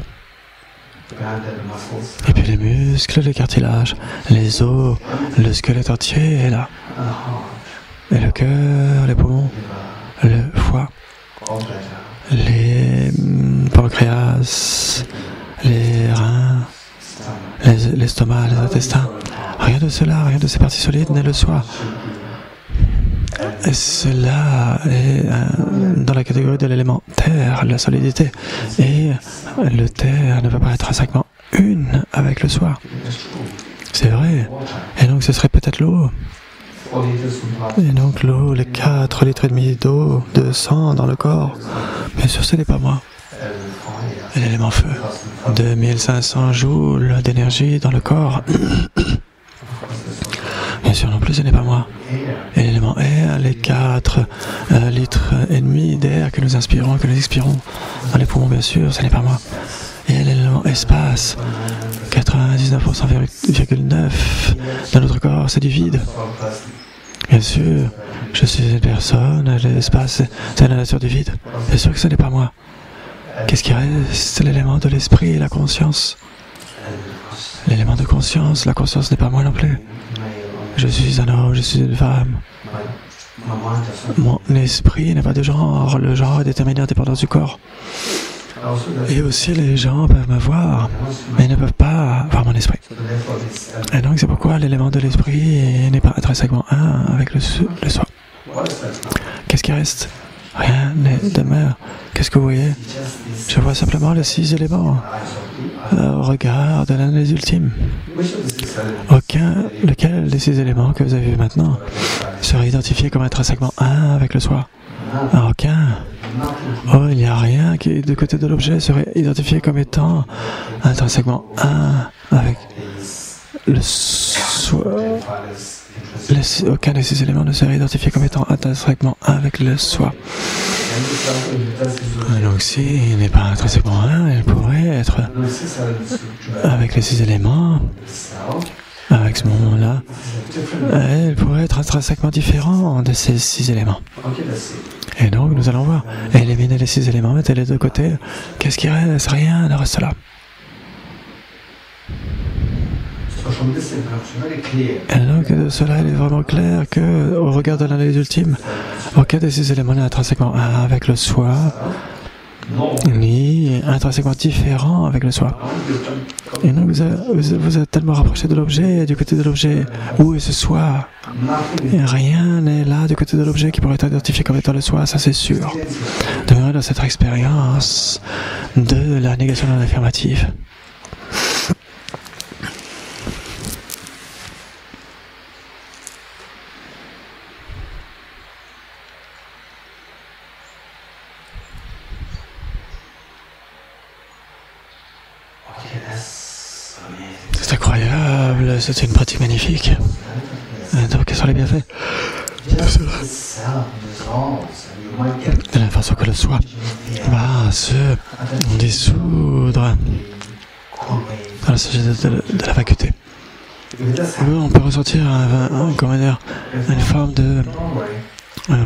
Et puis les muscles, les cartilages, les os, le squelette entier est là. Et le cœur, les poumons, le foie, les pancréas, les reins, l'estomac, les intestins. Rien de cela, rien de ces parties solides n'est le soi. Et cela est dans la catégorie de l'élément terre, la solidité. Et le terre ne peut pas être intrinsèquement une avec le soi. C'est vrai. Et donc ce serait peut-être l'eau. Et donc l'eau, les 4,5 litres d'eau, de sang dans le corps. Bien sûr, ce n'est pas moi. Et l'élément feu, 2500 joules d'énergie dans le corps. Bien sûr, non plus, ce n'est pas moi. Et l'élément air, les 4,5 litres d'air que nous inspirons, que nous expirons dans les poumons, bien sûr, ce n'est pas moi. Et l'élément espace, 99,9% de notre corps, c'est du vide. Bien sûr, je suis une personne, l'espace, c'est la nature du vide. Bien sûr que ce n'est pas moi. Qu'est-ce qui reste? C'est l'élément de l'esprit, la conscience. L'élément de conscience, la conscience n'est pas moi non plus. Je suis un homme, je suis une femme. Mon esprit n'a pas de genre. Le genre est déterminé en dépendance du corps. Et aussi les gens peuvent me voir, mais ils ne peuvent pas voir mon esprit. Et donc c'est pourquoi l'élément de l'esprit n'est pas intrinsèquement un avec le soi. Qu'est-ce qui reste? Rien ne demeure. Qu'est-ce que vous voyez? Je vois simplement les 6 éléments. Au regard de l'analyse ultime. Lequel des 6 éléments que vous avez vus maintenant serait identifié comme intrinsèquement un avec le soi? Aucun. Oh, il n'y a rien qui, du côté de l'objet, serait identifié comme étant intrinsèquement un avec le soi. Aucun de ces éléments ne serait identifié comme étant intrinsèquement un avec le soi. Donc s'il n'est pas intrinsèquement un, il pourrait être avec les 6 éléments, avec ce moment-là, il pourrait être intrinsèquement différent de ces 6 éléments. Et donc nous allons voir, éliminer les 6 éléments, mettez les 2 côtés, qu'est-ce qui reste? Rien ne reste là. Et donc cela il est vraiment clair que, au regard de l'analyse ultime, aucun de ces éléments n'est intrinsèquement un avec le soi, ni intrinsèquement différent avec le soi. Et donc vous êtes tellement rapproché de l'objet, du côté de l'objet, où est ce soi? Et rien n'est là du côté de l'objet qui pourrait être identifié comme étant le soi, ça c'est sûr. Demeurez dans cette expérience de la négation non affirmative. C'est incroyable, c'est une pratique magnifique. Donc, quels sont les bienfaits de cela? De la façon que le soi va se dissoudre dans la sagesse de la vacuité. On peut ressentir une forme de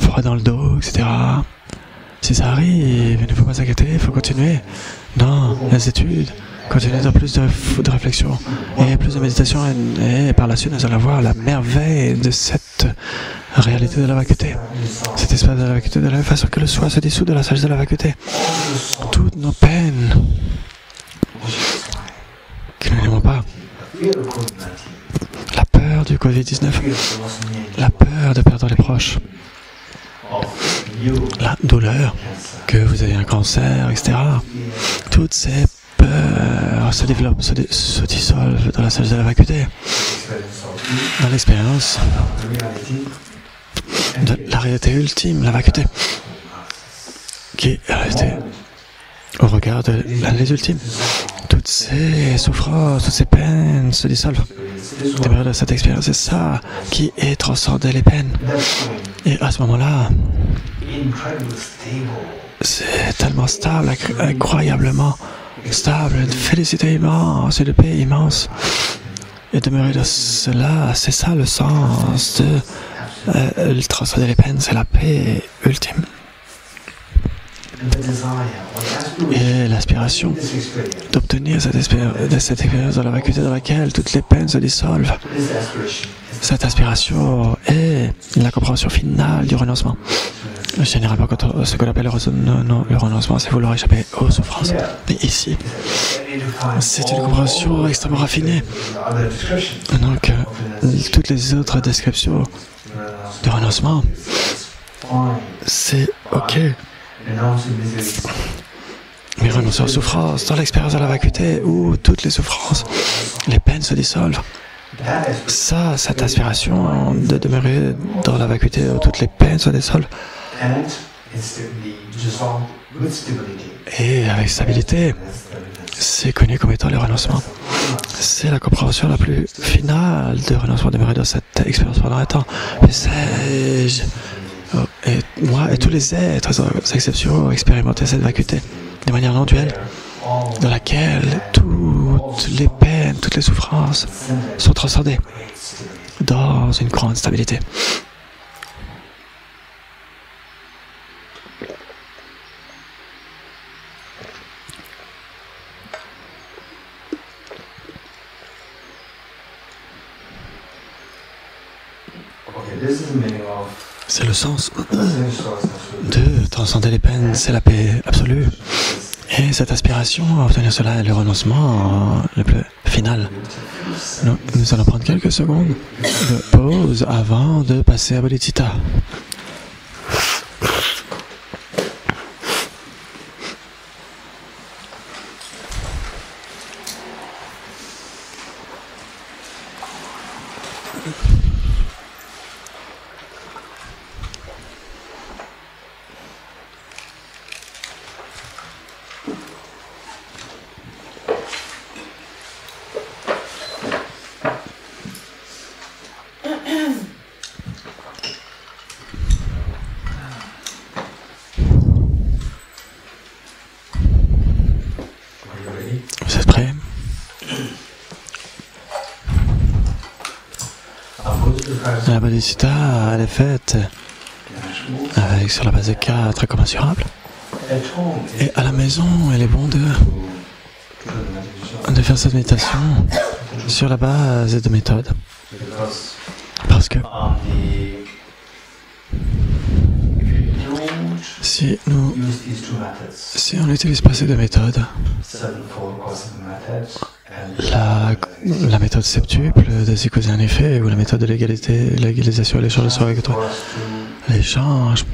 froid dans le dos, etc. Si ça arrive, il ne faut pas s'inquiéter, il faut continuer dans les études. Continuez dans plus de réflexion et plus de méditation et par la suite nous allons voir la merveille de cette réalité de la vacuité. Cet espace de la vacuité de la même façon que le soi se dissout de la sagesse de la vacuité. Toutes nos peines que nous n'aimons pas. La peur du Covid-19, la peur de perdre les proches, la douleur que vous avez un cancer, etc. Toutes ces peurs se développent, se dissolvent dans la sagesse de la vacuité, dans l'expérience de la réalité ultime, la vacuité, qui est la réalité au regard de l'analyse ultime. Toutes ces souffrances, toutes ces peines se dissolvent. Demeurer dans cette expérience, c'est ça qui est transcender les peines. Et à ce moment-là, c'est tellement stable, incroyablement stable, une félicité immense, une paix immense. Et demeurer dans cela, c'est ça le sens de transcender les peines, c'est la paix ultime. Et l'aspiration d'obtenir cette expérience dans la vacuité dans laquelle toutes les peines se dissolvent. Cette aspiration est la compréhension finale du renoncement. Je n'irai pas contre ce qu'on appelle le renoncement, c'est vouloir échapper aux souffrances. Mais ici, c'est une compréhension extrêmement raffinée. Donc, toutes les autres descriptions de renoncement, c'est ok. Mais renoncer aux souffrances, dans l'expérience de la vacuité, où toutes les souffrances, les peines se dissolvent. Ça, cette aspiration de demeurer dans la vacuité où toutes les peines se dissolvent. Et avec stabilité, c'est connu comme étant le renoncement. C'est la compréhension la plus finale de renoncement, demeurer dans cette expérience pendant un temps. Mais sais-je, et moi et tous les êtres sans exception expérimenter cette vacuité de manière non duelle, dans laquelle toutes les peines, toutes les souffrances sont transcendées dans une grande stabilité. C'est le sens de transcender les peines, c'est la paix absolue. Et cette aspiration à obtenir cela est le renoncement le plus final. Donc, nous allons prendre quelques secondes de pause avant de passer à Bodhicitta. Vous êtes prêts? La Bodhicitta, elle est faite avec, sur la base de 4 incommensurables. Et à la maison, il est bon de faire cette méditation sur la base de méthodes. Parce que si on n'utilise pas ces deux méthodes, la méthode septuple de cause et un effet, ou la méthode de l'égalisation et l'échange de soi avec toi, les chances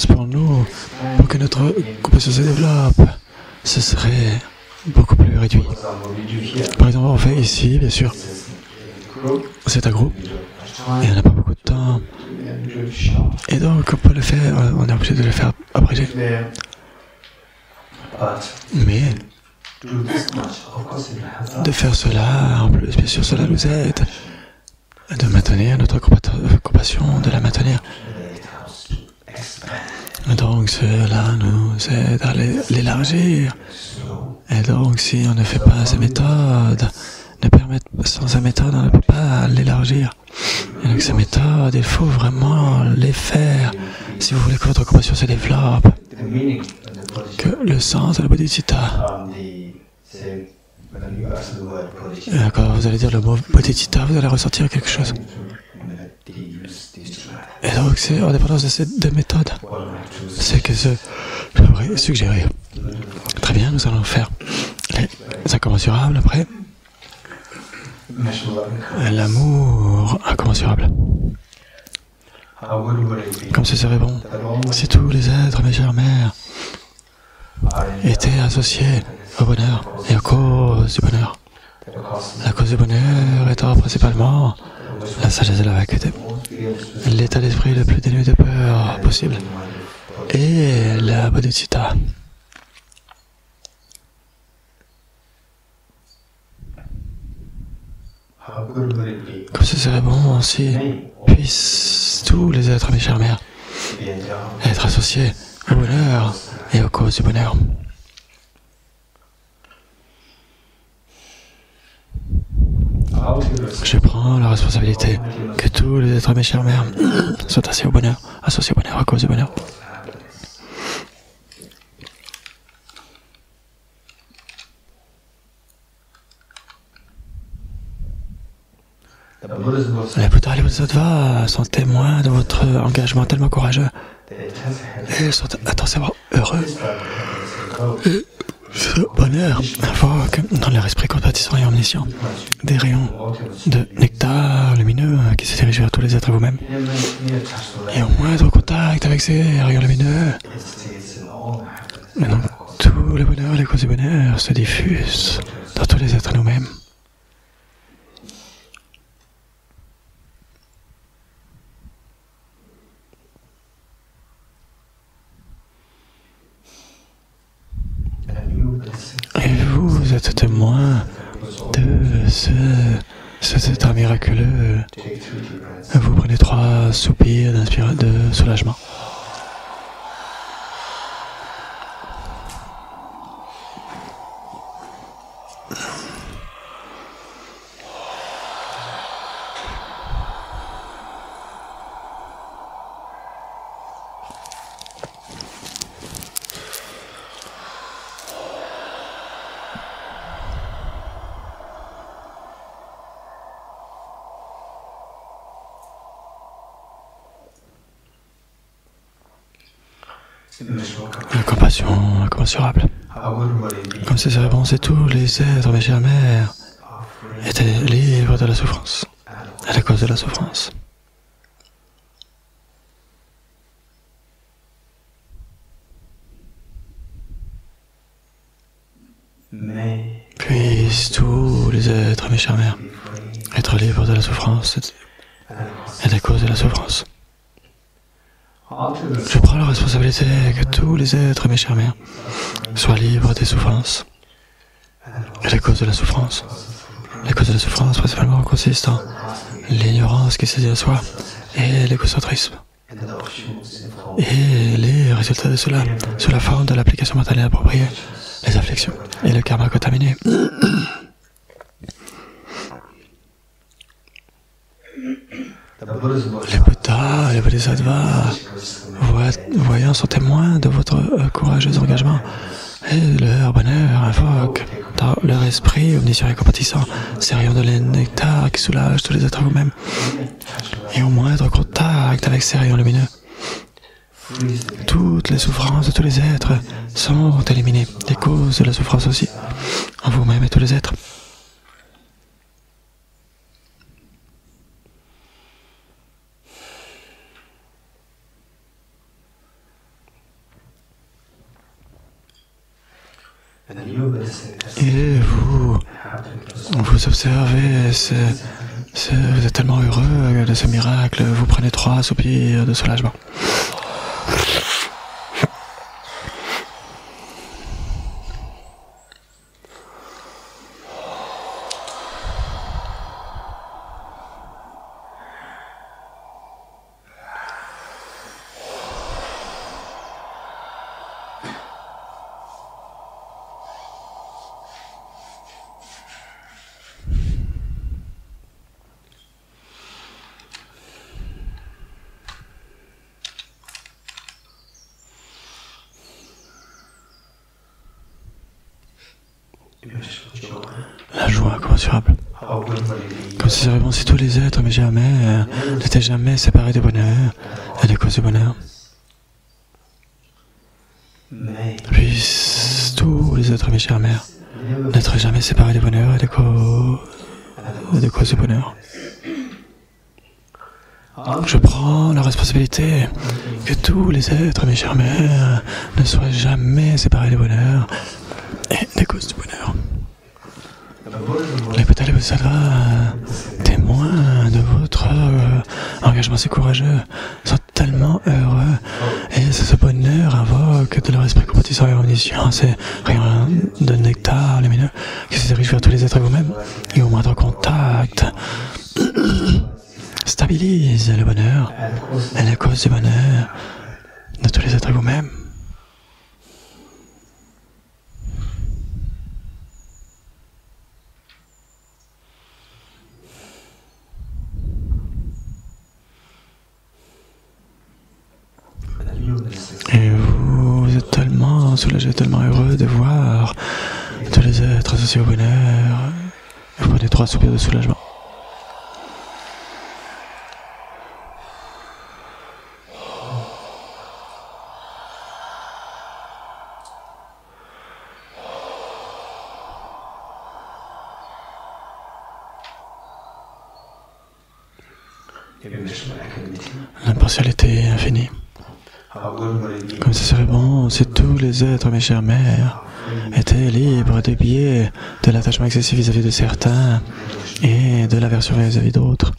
pour nous, pour que notre compassion se développe, ce serait beaucoup plus réduit. Par exemple, on fait ici, bien sûr, c'est un groupe, et on n'a pas beaucoup de temps, et donc on peut le faire, on est obligé de le faire abrégé. Mais de faire cela, en plus, bien sûr, cela nous aide de maintenir notre compassion, de la maintenir. Donc cela nous aide à l'élargir. Et donc si on ne fait pas ces méthodes, sans ces méthodes, on ne peut pas l'élargir. Et donc ces méthodes, il faut vraiment les faire si vous voulez que votre compassion se développe. Que le sens de la Bodhicitta. Et quand vous allez dire le mot Bodhicitta, vous allez ressentir quelque chose. Et donc c'est en dépendance de ces deux méthodes. C'est que j'aimerais suggérer. Très bien, nous allons faire les incommensurables après. L'amour incommensurable. Comme ce serait bon si tous les êtres, mes chères mères, étaient associés au bonheur et aux causes du bonheur. La cause du bonheur étant principalement la sagesse de la vacuité, l'état d'esprit le plus dénué de peur possible, et la Bodhicitta. Comme ce serait bon si puissent tous les êtres, mes chères mères, être associés au bonheur et aux causes du bonheur. Je prends la responsabilité que tous les êtres, mes chères mères, soient associés au bonheur, à cause du bonheur. Les Bouddhas et les Bodhisattvas sont témoins de votre engagement tellement courageux Et ils sont intensivement heureux. Et ce bonheur invoque dans leur esprit compatissant et omniscient des rayons de nectar lumineux qui se dirigent vers tous les êtres et vous-même. Et au moindre contact avec ces rayons lumineux, maintenant tout le bonheur, les causes du bonheur se diffusent dans tous les êtres et nous-mêmes. Et vous êtes témoin de cet état miraculeux. Vous prenez 3 soupirs de soulagement. La compassion incommensurable. Comme si ces réponses et tous les êtres, mes chères mères, étaient libres de la souffrance, à la cause de la souffrance. Puissent tous les êtres, mes chères mères, être libres de la souffrance et des causes de la souffrance. Je prends la responsabilité que tous les êtres, mes chères mères, soient libres des souffrances et les causes de la souffrance. Les causes de la souffrance principalement consistent en l'ignorance qui saisit à soi et l'égocentrisme. Et les résultats de cela, sous la forme de l'application mentale inappropriée, les afflictions et le karma contaminé. Les Bouddhas et les Bodhisattvas, voyant, sont témoins de votre courageux engagement et leur bonheur invoque dans leur esprit omniscient et compatissant ces rayons de nectar qui soulagent tous les êtres vous-même. Et au moindre contact avec ces rayons lumineux, toutes les souffrances de tous les êtres sont éliminées, les causes de la souffrance aussi, en vous-même et tous les êtres. Et vous observez, vous êtes tellement heureux de ce miracle, vous prenez 3 soupirs de soulagement. La joie incommensurable. Comme si vraiment si tous les êtres, mais jamais, n'étaient jamais séparés du bonheur et des causes du bonheur. Puissent tous les êtres, mes chères mères, n'être jamais séparés du bonheur et des causes du bonheur. Je prends la responsabilité que tous les êtres, mes chères mères, ne soient jamais séparés du bonheur et des causes du bonheur. Les Bouddhas et les Bodhisattvas, témoins de votre engagement si courageux, sont tellement heureux et ce bonheur invoque de leur esprit compatissant et omniscient ces rayons de nectar lumineux qui se dirigent vers tous les êtres vous-même et au moindre contact stabilise le bonheur et la cause du bonheur de tous les êtres vous-même. Et vous êtes tellement soulagé, tellement heureux de voir tous les êtres associés au bonheur. Vous prenez 3 soupirs de soulagement. l'impartialité infinie. Comme ce serait bon si tous les êtres, mes chères mères, étaient libres des biais de l'attachement excessif vis-à-vis de certains et de l'aversion vis-à-vis d'autres.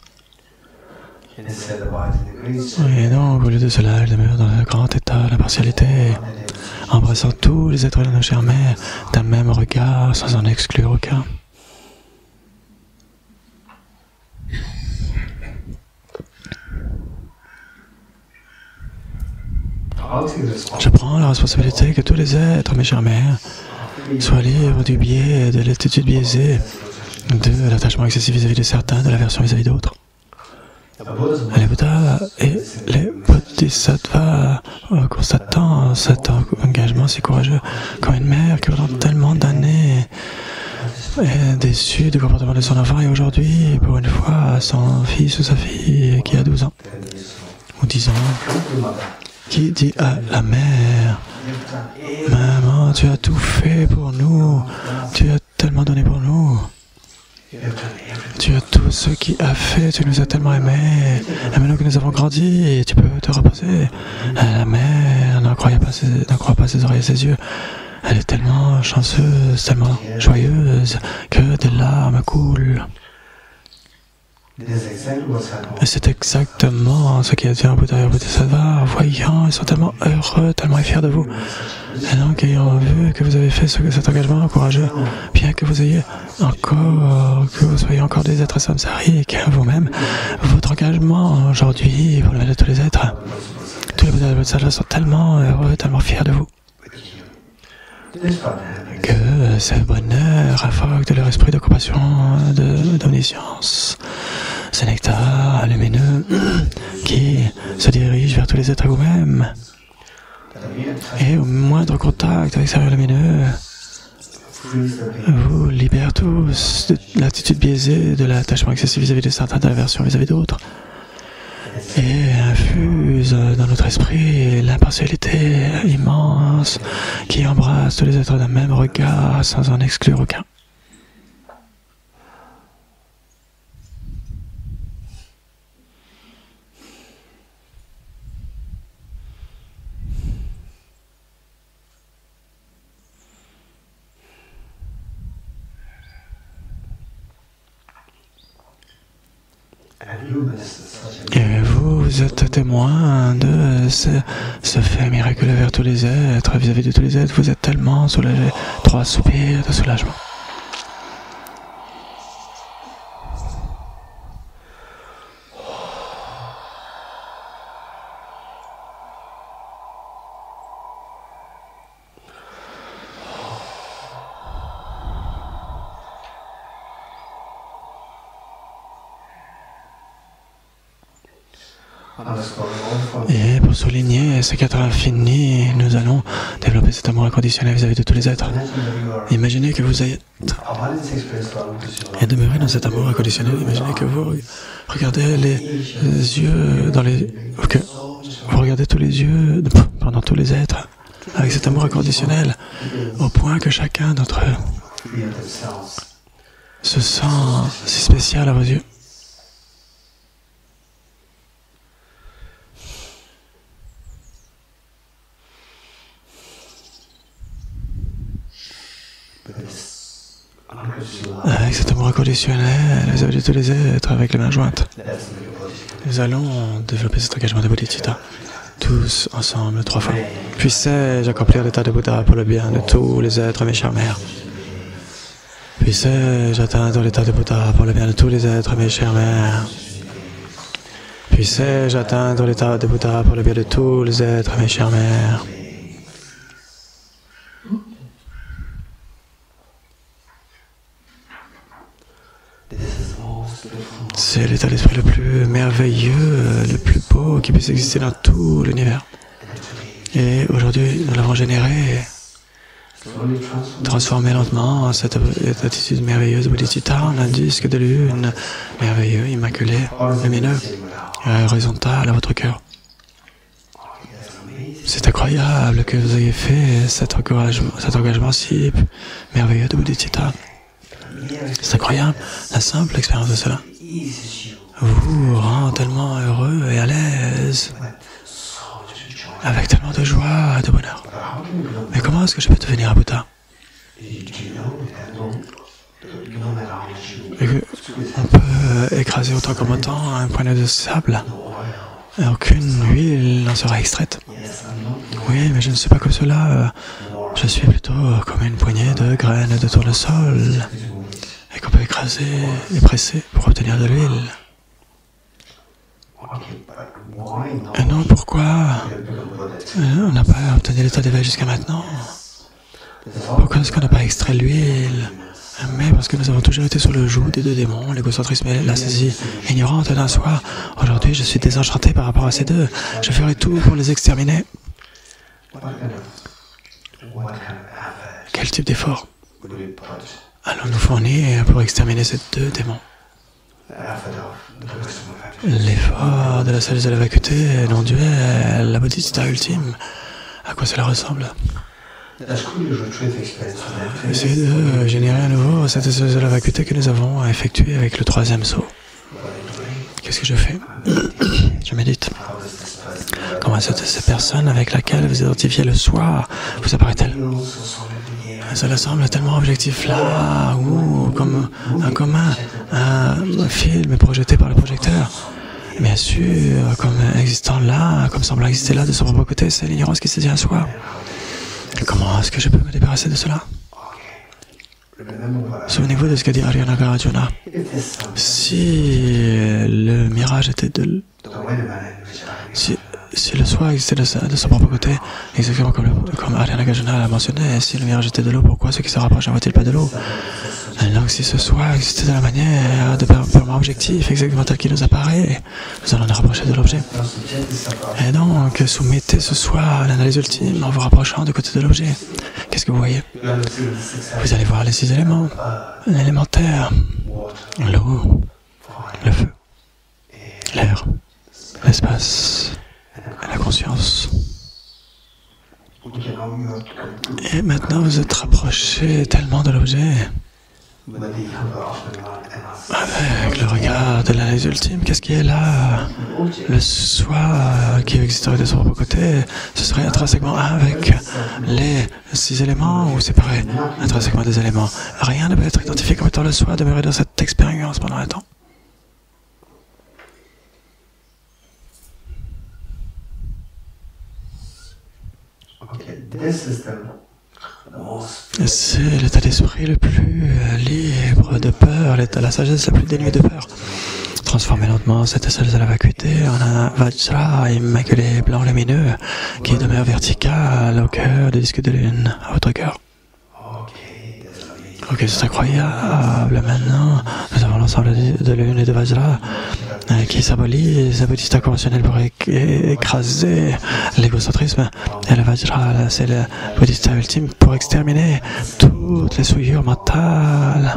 Et donc, au lieu de cela, elle demeure dans un grand état d'impartialité, embrassant tous les êtres de nos chères mères d'un même regard, sans en exclure aucun. Je prends la responsabilité que tous les êtres, mes chères mères, soient libres du biais, de l'attitude biaisée, de l'attachement excessif vis-à-vis de certains, de l'aversion vis-à-vis d'autres. Les Bouddhas et les Bodhisattvas, constatant cet engagement si courageux, comme une mère qui pendant tellement d'années est déçue du comportement de son enfant et aujourd'hui, pour une fois, son fils ou sa fille qui a 12 ans ou 10 ans, qui dit à la mère, « Maman, tu as tout fait pour nous, tu as tellement donné pour nous. Tu as tout ce qui a fait, tu nous as tellement aimés, et maintenant que nous avons grandi, tu peux te reposer. » La mère n'en croit pas ses oreilles et ses yeux. Elle est tellement chanceuse, tellement joyeuse, que des larmes coulent. Et c'est exactement ce qui a dit un Bouddha et un Bodhisattva. Voyant, ils sont tellement heureux, tellement fiers de vous. Et donc, ayant vu que vous avez fait cet engagement courageux, bien que vous ayez encore, que vous soyez encore des êtres samsariques vous-même, votre engagement aujourd'hui pour le bien de tous les êtres, tous les Bouddhas et Bodhisattvas sont tellement heureux, tellement fiers de vous, que ce bonheur invoque de leur esprit de compassion, d'omniscience. C'est nectar lumineux qui se dirige vers tous les êtres vous-même. Et au moindre contact avec ce rayon lumineux, vous libère tous de l'attitude biaisée, de l'attachement excessif vis-à-vis de certains, de l'aversion vis-à-vis d'autres. Et infuse dans notre esprit l'impartialité immense qui embrasse tous les êtres d'un même regard sans en exclure aucun. Et vous êtes témoin de ce fait miraculeux vers tous les êtres, vis-à-vis de tous les êtres, vous êtes tellement soulagés. 3 soupirs de soulagement. Et pour souligner ce qu'être infini, nous allons développer cet amour inconditionnel vis-à-vis de tous les êtres. Imaginez que vous êtes et demeurez dans cet amour inconditionnel. Imaginez que vous regardez les yeux dans les... que vous regardez tous les yeux pendant tous les êtres avec cet amour inconditionnel au point que chacun d'entre eux se sent si spécial à vos yeux. Avec cet amour inconditionnel, vis-à-vis de tous les êtres, avec les mains jointes, nous allons développer cet engagement de bodhicitta, tous ensemble, 3 fois. Puissais-je accomplir l'état de Bouddha pour le bien de tous les êtres, mes chères mères. Puissais-je atteindre l'état de Bouddha pour le bien de tous les êtres, mes chères mères. Puissais-je atteindre l'état de Bouddha pour le bien de tous les êtres, mes chères mères. C'est l'état d'esprit le plus merveilleux, le plus beau qui puisse exister dans tout l'univers. Et aujourd'hui, nous l'avons généré, transformé lentement cette attitude merveilleuse bodhicitta en un disque de lune merveilleux, immaculé, lumineux et horizontal à votre cœur. C'est incroyable que vous ayez fait cet engagement si merveilleux de bodhicitta. C'est incroyable, la simple expérience de cela. vous rend tellement heureux et à l'aise, avec tellement de joie et de bonheur. Mais comment est-ce que je peux devenir un Bouddha? On peut écraser autant comme autant un poignet de sable et aucune huile n'en sera extraite. Oui, mais je ne suis pas comme cela. Je suis plutôt comme une poignée de graines de tournesol et qu'on peut écraser et presser pour obtenir de l'huile. Et non, pourquoi on n'a pas obtenu l'état d'éveil jusqu'à maintenant? Pourquoi est-ce qu'on n'a pas extrait l'huile? Mais parce que nous avons toujours été sur le joug des deux démons, l'égocentrisme et la saisie ignorante d'un soi. Aujourd'hui, je suis désenchanté par rapport à ces deux. Je ferai tout pour les exterminer. Quel type d'effort allons-nous fournir pour exterminer ces deux démons? L'effort de la sagesse de la vacuité, non-duel, la bodhisattva ultime. À quoi cela ressemble? Essayer de générer à nouveau cette sagesse de la vacuité que nous avons effectuée avec le troisième saut. Qu'est-ce que je fais? Je médite. Comment cette personne avec laquelle vous identifiez le soi vous apparaît-elle? Cela semble tellement objectif là, ou comme un film projeté par le projecteur. Bien sûr, comme existant là, comme semblant exister là de son propre côté, c'est l'ignorance qui se dit à soi. Comment est-ce que je peux me débarrasser de cela? Souvenez-vous de ce qu'a dit Arya Nagarjuna. Si le mirage était de... Si le soi existait de son propre côté, exactement comme Arya Nagarjuna l'a mentionné, si le mirage était de l'eau, pourquoi ceux qui se rapprochent n'en voient-ils pas de l'eau? Donc si ce soi existait de la manière de purement objectif, exactement tel qu'il nous apparaît, nous allons nous rapprocher de l'objet. Et donc, soumettez ce soi à l'analyse ultime en vous rapprochant du côté de l'objet. Qu'est-ce que vous voyez? Vous allez voir les 6 éléments. L'élémentaire, l'eau, le feu, l'air, l'espace, la conscience. Et maintenant, vous êtes rapprochés tellement de l'objet. Avec le regard de l'analyse ultime, qu'est-ce qui est là? Le soi qui existerait de son propre côté, ce serait intrinsèquement avec les 6 éléments ou séparé intrinsèquement des éléments. Rien ne peut être identifié comme étant le soi demeuré dans cette expérience pendant un temps. C'est l'état d'esprit le plus libre de peur, la sagesse la plus dénuée de peur. Transformez lentement cette sagesse de la vacuité en un vajra immaculé blanc lumineux qui demeure vertical au cœur du disque de lune, à votre cœur. Ok, c'est incroyable. Maintenant, nous avons l'ensemble de lune et de vajra qui symbolise la bodhisattva conventionnelle pour écraser l'égocentrisme. Et le vajra, c'est la bodhisattva ultime pour exterminer toutes les souillures mentales.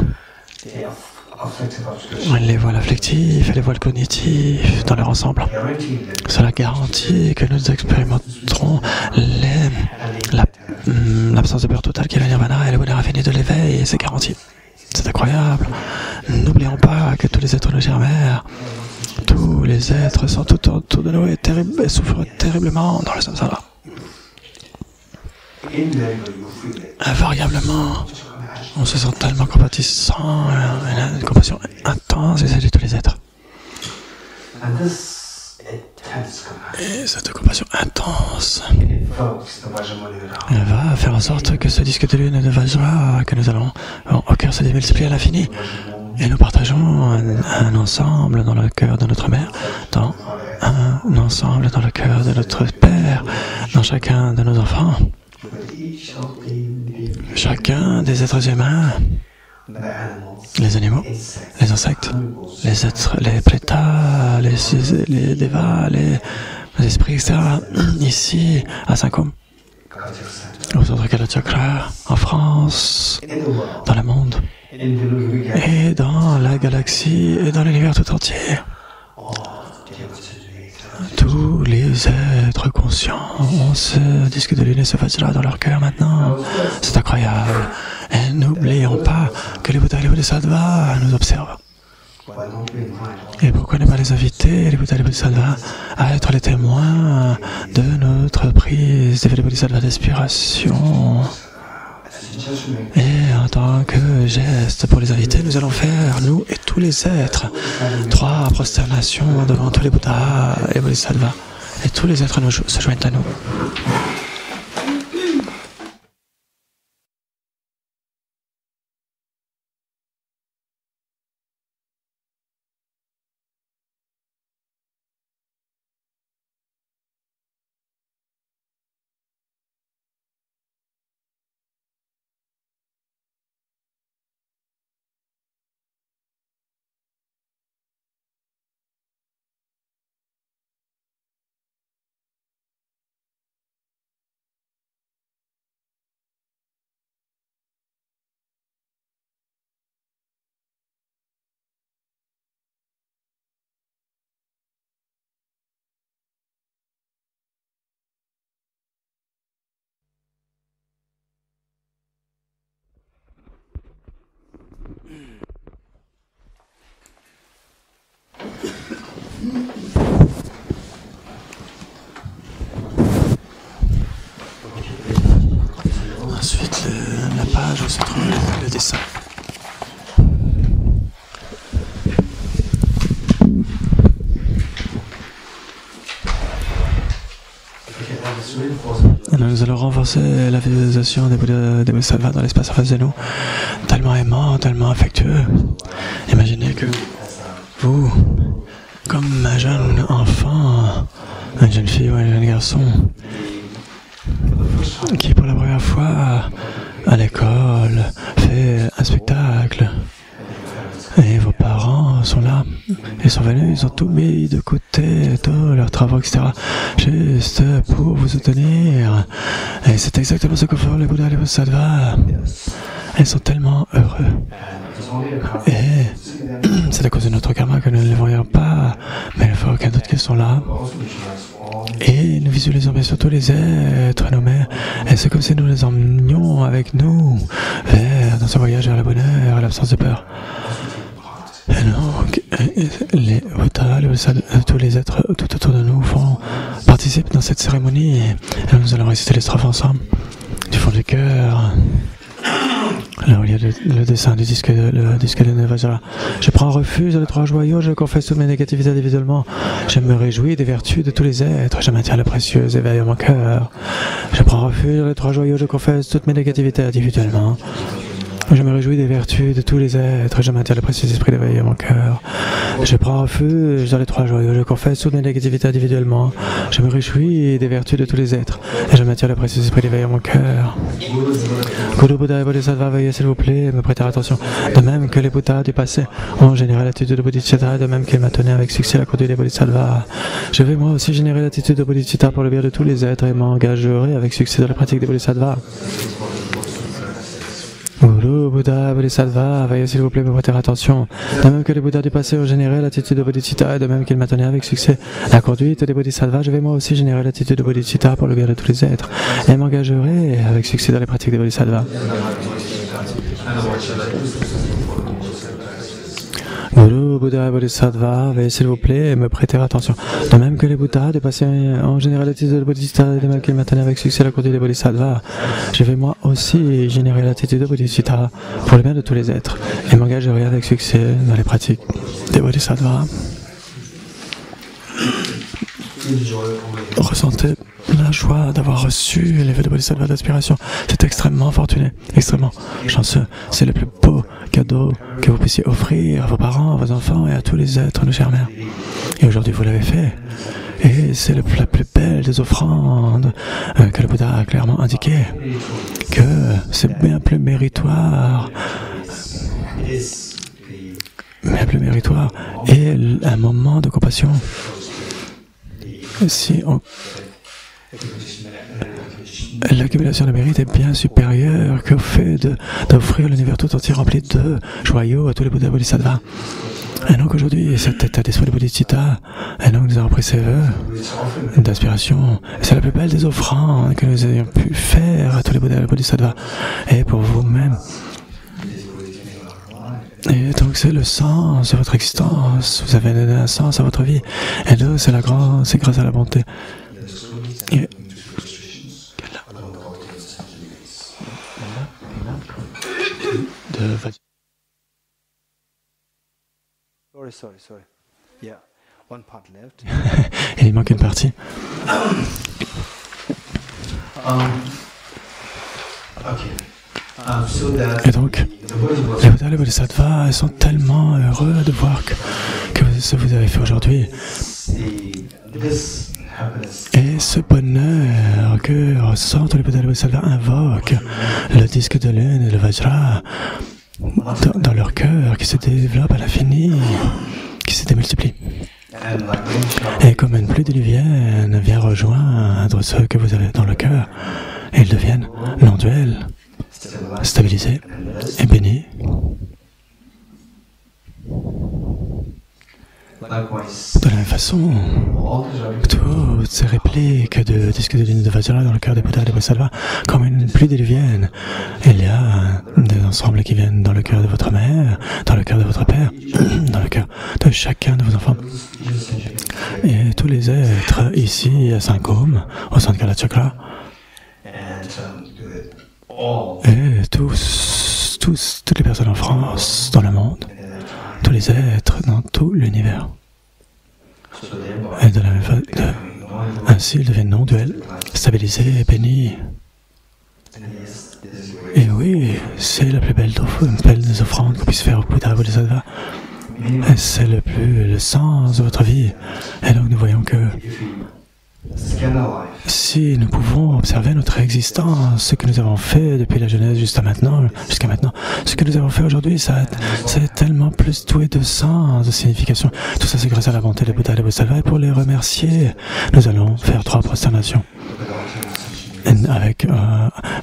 Les voiles affectives et les voiles cognitifs dans leur ensemble. Cela garantit que nous expérimenterons l'absence de peur totale qui est le nirvana et le bonheur infini de l'éveil, et c'est garanti. C'est incroyable. N'oublions pas que tous les êtres de Germère, tous les êtres sont tout autour de nous et souffrent terriblement dans le samsara. Invariablement, on se sent tellement compatissant, une compassion intense vis-à-vis de tous les êtres. Et cette compassion intense va faire en sorte que ce disque de lune et de vajra que nous allons au cœur se démultiplie à l'infini. Et nous partageons un ensemble dans le cœur de notre mère, dans un ensemble dans le cœur de notre père, dans chacun de nos enfants. Chacun des êtres humains, les animaux, les insectes, les êtres, les prétas, les devas, les esprits, etc. Ici, à Saint-Côme, aux autres Kalachakras, en France, dans le monde, et dans la galaxie, et dans l'univers tout entier. Tous les êtres conscients ont ce disque de lune et ce vajra dans leur cœur maintenant. C'est incroyable. Et n'oublions pas que les Bouddhas et les Bodhisattvas nous observent. Et pourquoi ne pas les inviter, les Bouddhas et les Bodhisattvas, à être les témoins de notre prise des Bodhisattvas d'aspiration? Et en tant que geste pour les inviter, nous allons faire, nous et tous les êtres, 3 prosternations devant tous les Bouddhas et Bodhisattvas. Et tous les êtres se joignent à nous. Ensuite, la page où se trouve le dessin. Nous allons renforcer la visualisation des Bodhisattvas dans l'espace en face de nous, tellement aimant, tellement affectueux. Imaginez que vous, comme un jeune enfant, une jeune fille ou un jeune garçon, qui pour la première fois à l'école fait un spectacle, et vos parents sont là, ils sont venus, ils ont tout mis de côté, tous leurs travaux, etc., juste pour vous soutenir. Et c'est exactement ce que font les Bouddhas et les Bodhisattvas. Ils sont tellement heureux. Et c'est à cause de notre karma que nous ne les voyons pas, mais il faut aucun doute qu'ils sont là. Et nous visualisons bien sûr tous les êtres nommés, et c'est comme si nous les emmenions avec nous dans ce voyage vers le bonheur et l'absence de peur. Et donc, les Bouddhas, tous les êtres tout autour de nous participent dans cette cérémonie, et nous allons réciter les strophes ensemble, du fond du cœur. Là où il y a le dessin du disque de Navajara. Je prends refuge dans les 3 joyaux, je confesse toutes mes négativités individuellement. Je me réjouis des vertus de tous les êtres, je maintiens le précieux éveil en mon cœur. Je prends refuge dans les 3 joyaux, je confesse toutes mes négativités individuellement. Je me réjouis des vertus de tous les êtres, je maintiens le précieux esprit d'éveil en mon cœur. Je prends refuge dans les 3 joyaux, je confesse toutes mes négativités individuellement. Je me réjouis des vertus de tous les êtres, et je maintiens le précieux esprit d'éveil en mon cœur. Guru Bouddha et Bodhisattva, veuillez s'il vous plaît me prêter attention. De même que les Bouddhas du passé ont généré l'attitude de Bodhicitta, de même qu'ils maintenaient avec succès la conduite des Bodhisattvas, je vais moi aussi générer l'attitude de Bodhicitta pour le bien de tous les êtres et m'engagerai avec succès dans la pratique des Bodhisattvas. Guru Bouddha Bodhisattva, veuillez s'il vous plaît me prêter attention. De même que les Bouddhas du passé ont généré l'attitude de Bodhicitta et de même qu'ils maintenaient avec succès la conduite des Bodhisattvas, je vais moi aussi générer l'attitude de Bodhicitta pour le bien de tous les êtres et m'engagerai avec succès dans les pratiques des Bodhisattvas. Guru Bouddha Bodhisattva, veuillez s'il vous plaît me prêter attention. De même que les Bouddhas du passé ont généré l'attitude de Bodhicitta et de même qu'ils maintenaient avec succès la conduite des Bodhisattvas, je vais moi aussi générer l'attitude de Bodhicitta pour le bien de tous les êtres et m'engagerai avec succès dans les pratiques des Bodhisattvas. Ressentez la joie d'avoir reçu l'effet de Bodhisattva d'aspiration. C'est extrêmement fortuné, extrêmement chanceux. C'est le plus beau cadeau que vous puissiez offrir à vos parents, à vos enfants et à tous les êtres, nos chères mères. Et aujourd'hui, vous l'avez fait. Et c'est la plus belle des offrandes que le Bouddha a clairement indiqué. Que c'est bien plus méritoire. Bien plus méritoire. Et un moment de compassion. Si on... L'accumulation de mérite est bien supérieure qu'au fait d'offrir l'univers tout entier rempli de joyaux à tous les Bouddhas Bodhisattvas. Et donc aujourd'hui, cet état d'esprit de Bodhicitta, et donc nous avons pris ces vœux d'aspiration. C'est la plus belle des offrandes que nous ayons pu faire à tous les Bouddhas Bodhisattvas. Et pour vous-même, Et donc c'est le sens de votre existence. Vous avez donné un sens à votre vie. Et là, c'est grâce à la bonté. Et Sorry. Yeah, one part left. il manque une partie. Et donc, les Bouddhas et les Bodhisattvas sont tellement heureux de voir que ce que vous avez fait aujourd'hui. Et ce bonheur que ressentent les Bouddhas et les Bodhisattvas invoquent le disque de lune et le Vajra dans leur cœur qui se développe à l'infini, qui se démultiplie. Et comme une pluie diluvienne vient rejoindre ceux que vous avez dans le cœur, et ils deviennent non-duels, stabilisés et bénis. De la même façon, toutes ces répliques de disques de lune de Vajra dans le cœur des Bouddhas et des Bodhisattvas, comme une pluie diluvienne, il y a des ensembles qui viennent dans le cœur de votre mère, dans le cœur de votre père, dans le cœur de chacun de vos enfants. Et tous les êtres ici à Saint-Côme, au centre Kala Chakra, et toutes les personnes en France, dans le monde, tous les êtres dans tout l'univers. Et de la même façon, ainsi ils deviennent non-duels, stabilisés et bénis. Et oui, c'est la plus belle des offrandes qu'on puisse faire au Bouddha et au Bodhisattva. Et c'est le sens de votre vie. Et donc nous voyons que si nous pouvons observer notre existence, ce que nous avons fait depuis la Genèse jusqu'à maintenant, ce que nous avons fait aujourd'hui, c'est tellement plus doué de sens, de signification. Tout ça, c'est grâce à la bonté des Bouddhas et des Bodhisattvas. Et pour les remercier, nous allons faire 3 prosternations avec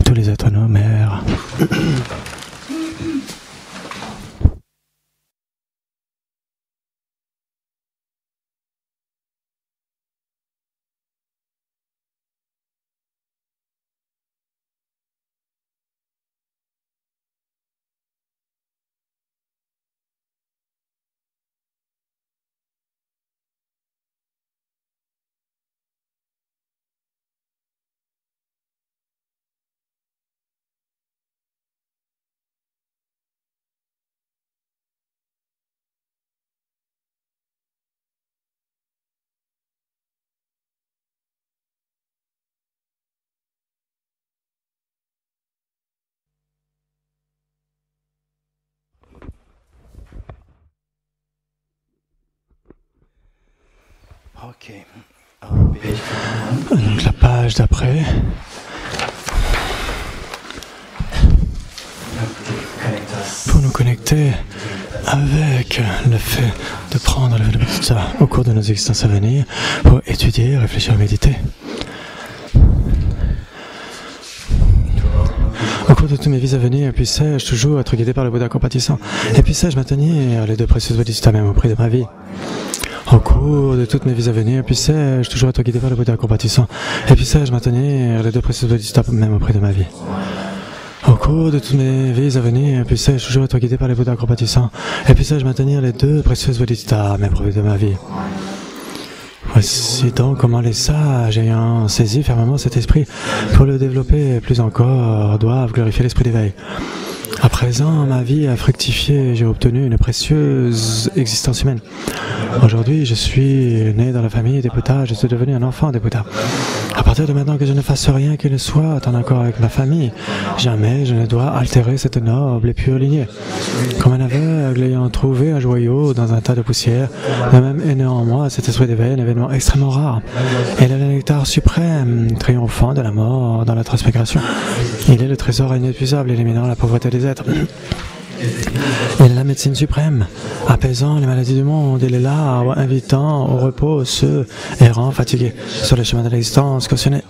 tous les êtres, nos mères. Donc la page d'après. Pour nous connecter avec le fait de prendre le Vedanta au cours de nos existences à venir, pour étudier, réfléchir et méditer. Au cours de toutes mes vies à venir, puissais-je toujours être guidé par le Bouddha compatissant, et puissais-je maintenir les 2 précieuses Bodhisattvas même au prix de ma vie. Au cours de toutes mes vies à venir, puissais-je toujours être guidé par le Bouddha compatissant, et puissais-je maintenir les 2 précieuses Bodhisattvas même au prix de ma vie. Au cours de toutes mes vies à venir, puissais-je toujours être guidé par le Bouddha compatissant, et puissais-je maintenir les 2 précieuses Bodhisattvas même au prix de ma vie. Voici donc comment les sages, ayant saisi fermement cet esprit, pour le développer plus encore, doivent glorifier l'esprit d'éveil. À présent, ma vie a fructifié et j'ai obtenu une précieuse existence humaine. Aujourd'hui, je suis né dans la famille des Bouddhas, je suis devenu un enfant des Bouddhas. À partir de maintenant que je ne fasse rien qui ne soit en accord avec ma famille, jamais je ne dois altérer cette noble et pure lignée. Comme un aveugle ayant trouvé un joyau dans un tas de poussière, de même est né en moi cet esprit d'éveil, un événement extrêmement rare. Il est le nectar suprême, triomphant de la mort dans la transmigration. Il est le trésor inépuisable, éliminant la pauvreté des êtres. Il est la médecine suprême, apaisant les maladies du monde. Il est l'arbre invitant au repos ceux errants, fatigués sur le chemin de l'existence cautionnée.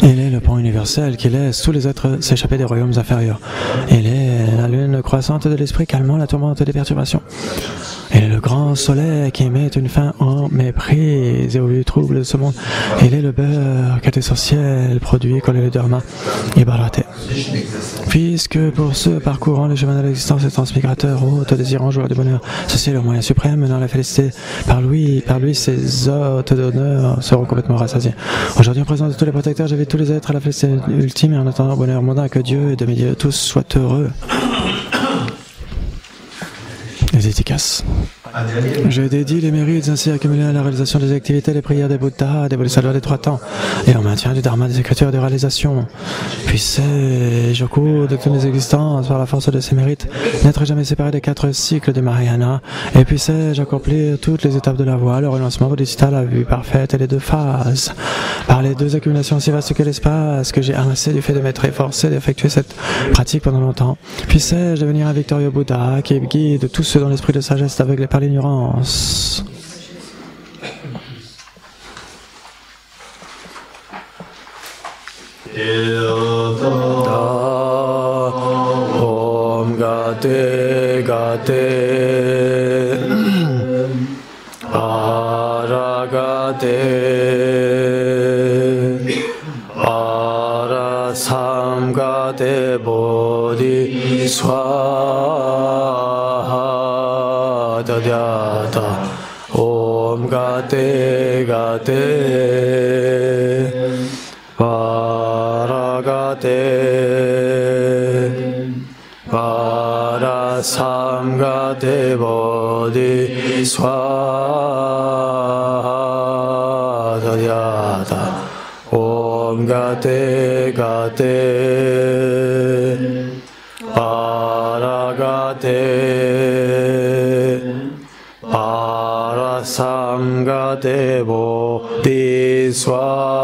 Il est le pont universel qui laisse tous les êtres s'échapper des royaumes inférieurs. Il est la lune croissante de l'esprit calmant la tourmente des perturbations. Il est le grand soleil qui émet une fin en méprise et au lieu trouble de ce monde. Il est le beurre qu'un essentiel produit quand le dharma est baraté. Puisque pour ceux parcourant le chemin de l'existence et transmigrateur, hôte, désirant, joueur de bonheur, ceci est le moyen suprême dans la félicité. Par lui, ses hôtes d'honneur seront complètement rassasiés. Aujourd'hui, en présence de tous les protecteurs, j'invite tous les êtres à la félicité ultime et en attendant le bonheur mondain que Dieu et demi-dieu tous soient heureux. Les efficaces. Je dédie les mérites ainsi accumulés à la réalisation des activités, des prières des Bouddhas, des Bodhisattvas des trois temps, et au maintien du Dharma des écritures de réalisation. Puissez-je, au cours de toutes mes existences, par la force de ces mérites, n'être jamais séparé des 4 cycles du Mahayana, et puissez-je accomplir toutes les étapes de la voie, le renoncement bodhisattva, la vue parfaite et les 2 phases, par les 2 accumulations si vastes que l'espace que j'ai amassé du fait de m'être efforcé d'effectuer cette pratique pendant longtemps. Puissez-je devenir un victorieux Bouddha qui guide tous ceux dont l'esprit de sagesse est aveuglé par l'ignorance. Om Gate Gate Aragate Arasamgate Bodhi Swaha Dadyata Om Gate Gate Paragate Parasamgate Bodhi Swaha Dadyata Om Gate Gate Paragate Parasamgate Bodhi Swaha